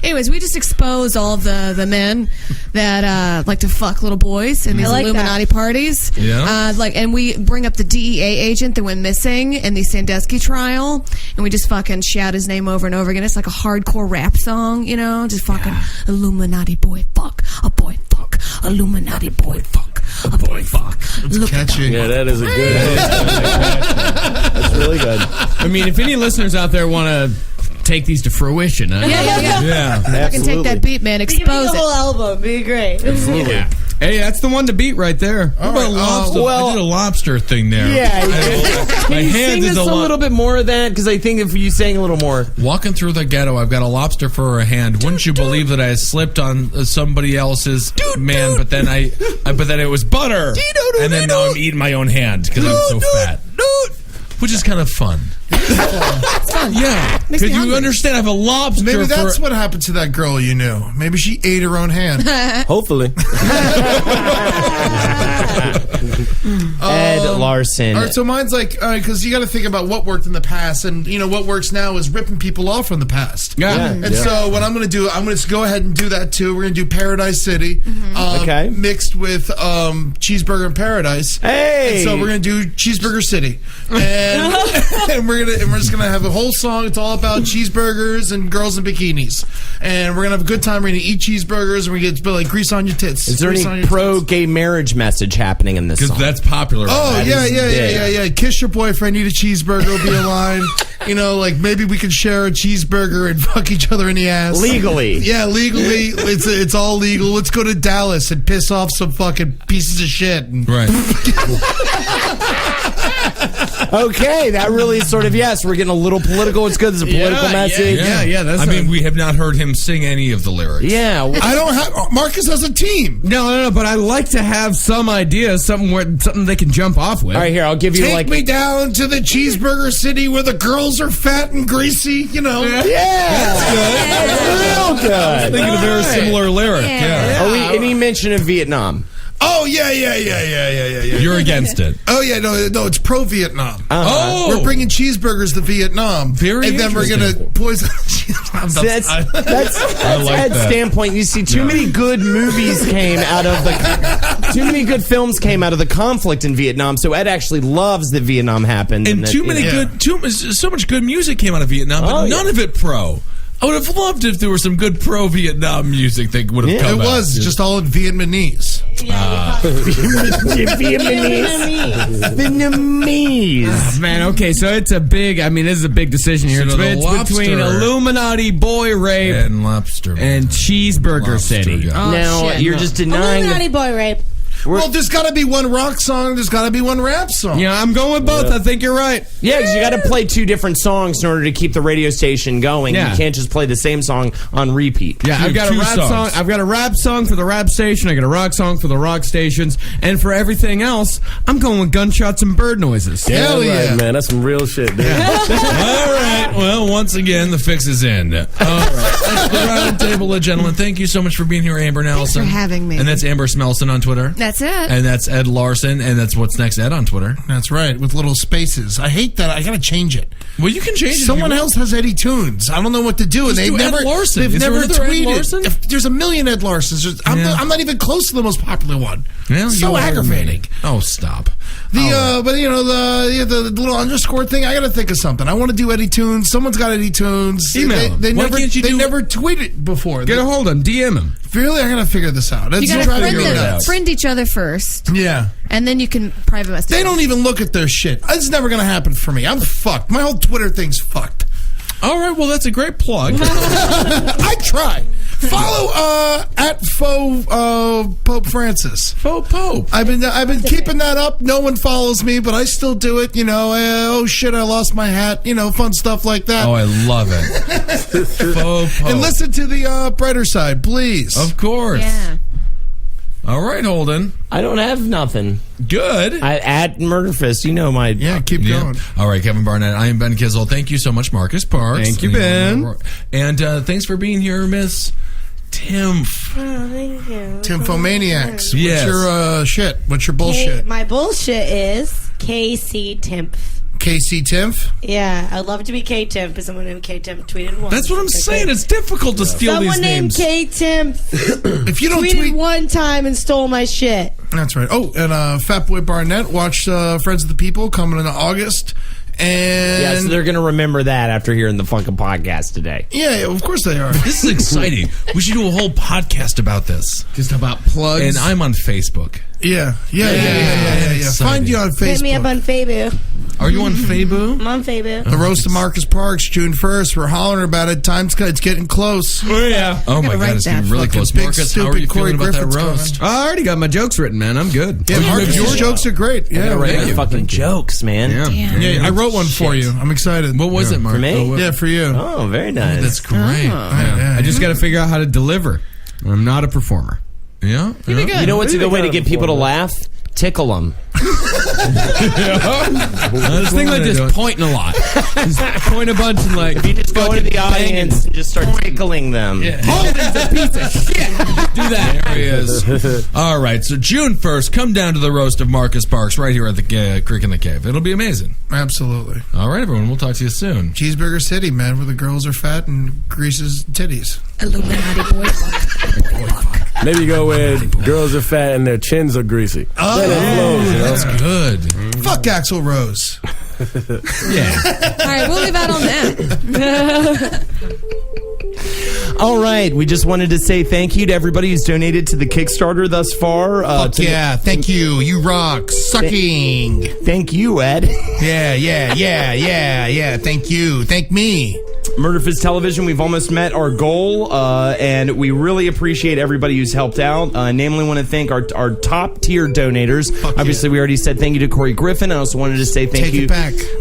Anyways, we just expose all of the men that like to fuck little boys in these I like Illuminati parties. Yeah. And we bring up the DEA agent that went missing in the Sandusky trial, and we just fucking shout his name over and over again. It's like a hardcore rap song, you know, just fucking Illuminati boy fuck, a boy fuck, Illuminati boy fuck, a boy fuck. Look at Catchy. Yeah, that is a good. That's really good. I mean, if any listeners out there want to take these to fruition, Yeah. Yeah. Fucking take that beat, man. Give me Expose the it. whole album. Be great. yeah. Hey, that's the one to beat right there. What about lobster? well- I did a lobster thing there. Yeah. My Can you hand sing is us a little bit more of that? Because I think if you sang a little more. Walking through the ghetto, I've got a lobster for a hand. Wouldn't you believe that I slipped on somebody else's man? But then but then it was butter, and then now I'm eating my own hand because I'm so fat. Which is kind of fun. It's fun. Yeah, Makes me because you hungry. understand. I have a lobster. Maybe that's for, what happened to that girl you knew. Maybe she ate her own hand. Hopefully. Ed Larson. All right, so mine's like, because you got to think about what worked in the past, and you know what works now is ripping people off from the past. Yeah. And so what I'm going to do, I'm going to go ahead and do that too. We're going to do Paradise City, Okay. mixed with Cheeseburger in Paradise. Hey! And so we're going to do Cheeseburger City, and and we're just going to have a whole song. It's all about cheeseburgers and girls in bikinis, and we're going to have a good time. We're going to eat cheeseburgers, and we get like grease on your tits. Is there Grease on any your tits. pro-gay marriage message happening in this because song? that's popular. Oh, That yeah, is big. yeah. Kiss your boyfriend, eat a cheeseburger, will be a line. You know, like maybe we can share a cheeseburger and fuck each other in the ass. Legally. Yeah, legally. It's all legal. Let's go to Dallas and piss off some fucking pieces of shit. And Right. Okay, that really sort of, yes, we're getting a little political. It's good. There's a political message. Yeah. I mean, we have not heard him sing any of the lyrics. Yeah. I don't have. Marcus has a team. No, but I like to have some idea, something they can jump off with. All right, here, I'll give you Take me down to the cheeseburger city where the girls are fat and greasy, Yeah. That's real good. I was thinking a very similar lyric. Yeah. Are we any mention of Vietnam? Oh, yeah. You're against it. Oh, yeah, no, it's pro-Vietnam. Oh! We're bringing cheeseburgers to Vietnam. Very And then we're going to poison... That's Ed's standpoint. You see, too many good movies came out of too many good films came out of the conflict in Vietnam. So Ed actually loves that Vietnam happened, And so much good music came out of Vietnam, but none of it pro. I would have loved if there was some good pro-Vietnam music that would have come out. It was just all in Vietnamese. Vietnamese. Man, okay, so it's a big, this is a big decision here. So It's between Illuminati Boy Rape and Lobster and Cheeseburger City. Now, you're just denying Illuminati Boy Rape. Well, there's got to be one rock song. There's got to be one rap song. Yeah, I'm going with both. I think you're right. Yeah, because you got to play two different songs in order to keep the radio station going. Yeah. You can't just play the same song on repeat. Yeah, I've got a rap song. I've got a rap song for the rap station. I got a rock song for the rock stations, and for everything else, I'm going with gunshots and bird noises. Hell yeah, right, man, that's some real shit, dude. All right. Well, once again, the fix is in. All right. That's the Roundtable of Gentlemen. Thank you so much for being here, Amber Nelson. Thanks for having me. And that's Amber Smelson on Twitter. That's it. And that's Ed Larson, and that's What's Next Ed on Twitter. That's right, with little spaces. I hate that. I got to change it. Well, you can change it. Someone else has Eddie Tunes. I don't know what to do. And they've never, Ed Larson. They've Is there never another Ed tweeted. Larson? There's a million Ed Larsons. I'm not even close to the most popular one. Yeah, so aggravating. Oh, stop. But the little underscore thing. I got to think of something. I want to do Eddie Tunes. Someone's got Eddie Tunes. Email They him. Why never. can't you They do never tweeted before. Get a hold of him. DM him. Really, I got to figure this out. You It's got driving me to nuts. friend each other first, Yeah. and then you can private message. They don't even look at their shit. It's never going to happen for me. I'm fucked. My whole Twitter thing's fucked. All right, well, that's a great plug. I try. Follow at faux Pope Francis. Faux Pope. I've been keeping that up. No one follows me, but I still do it. Oh shit, I lost my hat. Fun stuff like that. Oh, I love it. Faux Pope. And listen to the brighter side, please. Of course. Yeah. All right, Holden. I don't have nothing. Good. At Murderfist, my... Yeah, keep going. All right, Kevin Barnett. I am Ben Kissel. Thank you so much, Marcus Parks. Thank you, Ben. And thanks for being here, Miss Timph. Oh, thank you. Tymphomaniacs. Yes. What's your shit? What's your bullshit? My bullshit is KC Timp. KC Timph? Yeah, I'd love to be K Timp, but someone named K Timp tweeted once. That's what I'm saying. It's difficult to steal Someone these named names. K Timp If you don't tweeted tweet... one time and stole my shit. That's right. Oh, and Fat Boy Barnett watched Friends of the People coming in August. And Yeah, so they're going to remember that after hearing the fucking podcast today. Yeah, of course they are. This is exciting. We should do a whole podcast about this. Just about plugs. And I'm on Facebook. Yeah. Find you on Facebook. Hit me up on Facebook. Are you on Facebook? I'm on Facebook. The Roast of Marcus Parks, June 1st. We're hollering about it. It's getting close. Oh, yeah. Oh, my God. It's getting really close. Big, Marcus, how are stupid you Corey feeling about that Griffith's roast? I already got my jokes written, man. I'm good. Yeah, Marcus, your jokes are great. Yeah, Write my fucking jokes, man. Yeah, I wrote one for you. I'm excited. What was it, Mark? For me? Yeah, for you. Oh, very nice. That's great. I just got to figure out how to deliver. I'm not a performer. Yeah. You know what's a good way to get people to laugh? Tickle them. This thing like just pointing a lot. Just point a bunch and like. If you just go into the audience and just start tickling them. Yeah. Holden's a piece of shit. Do that. There he is. All right, so June 1st, come down to the roast of Marcus Parks right here at the Creek in the Cave. It'll be amazing. Absolutely. All right, everyone. We'll talk to you soon. Cheeseburger City, man, where the girls are fat and greases titties. Illuminati boy fuck. Maybe go with girls are fat and their chins are greasy. Oh, That's good. Fuck Axl Rose. Yeah. All right, we'll leave out on that. All right, we just wanted to say thank you to everybody who's donated to the Kickstarter thus far. Fuck yeah, thank you. You rock. Sucking. Thank you, Ed. Yeah. Thank you. Thank me. Murder Fizz Television, we've almost met our goal, and we really appreciate everybody who's helped out. Namely, want to thank our top tier donators. Obviously, we already said thank you to Corey Griffin. I also wanted to say thank you.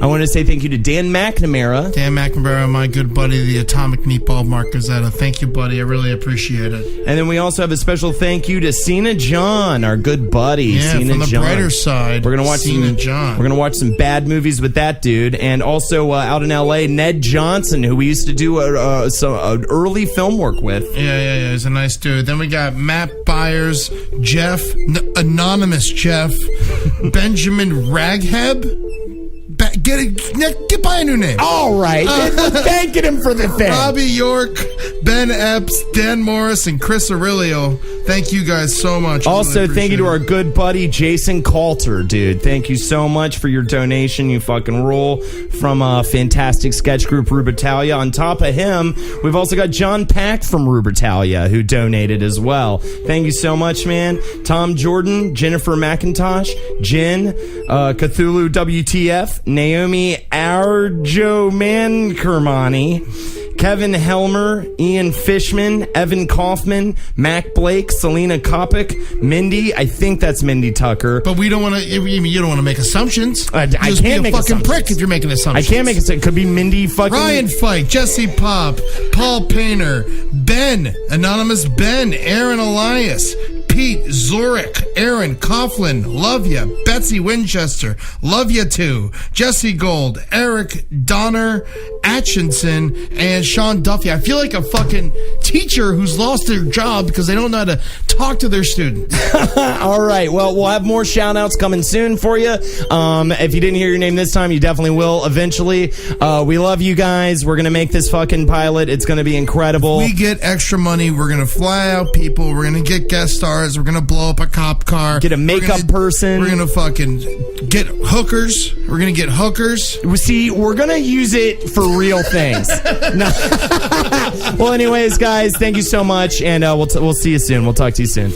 I wanted to say thank you to Dan McNamara. Dan McNamara, my good buddy, the Atomic Meatball Marquezetta. Thank you, buddy. I really appreciate it. And then we also have a special thank you to Cena John, our good buddy. Yeah, Cena from the John. brighter side. We're gonna watch Cena John. We're gonna watch some bad movies with that dude, and also out in L.A., Ned Johnson, who we used to do some early film work with. Yeah. He's a nice dude. Then we got Matt Byers, Jeff, Anonymous Jeff, Benjamin Ragheb. Get by a new name. All right. We're thanking him for the thing. Robbie York, Ben Epps, Dan Morris, and Chris Aurelio. Thank you guys so much. Also, thank you to our good buddy Jason Coulter, dude. Thank you so much for your donation. You fucking rule. From a fantastic sketch group, Rubitalia. On top of him, we've also got John Pack from Rubitalia, who donated as well. Thank you so much, man. Tom Jordan, Jennifer McIntosh, Jen, Cthulhu WTF, Naomi Arjoman Kermani, Kevin Helmer, Ian Fishman, Evan Kaufman, Mac Blake, Selena Kopic, Mindy. I think that's Mindy Tucker. But we don't want to. You don't want to make assumptions. I can't make fucking assumptions. Prick if you're making assumptions. I can't make it. Could be Mindy fucking Ryan Fike, Jesse Pop, Paul Painter, Ben, Anonymous Ben, Aaron Elias, Pete, Zurich, Aaron Coughlin, love ya. Betsy Winchester, love ya too. Jesse Gold, Eric Donner, Atchinson, and Sean Duffy. I feel like a fucking teacher who's lost their job because they don't know how to talk to their students. All right. Well, we'll have more shout outs coming soon for you. If you didn't hear your name this time, you definitely will eventually. We love you guys. We're going to make this fucking pilot. It's going to be incredible. We get extra money. We're going to fly out people. We're going to get guest stars. We're going to blow up a cop car. Get a makeup person. We're going to fucking get hookers. We're going to get hookers. See, we're going to use it for real things. No. Well, anyways, guys, thank you so much, and we'll see you soon. We'll talk to you soon.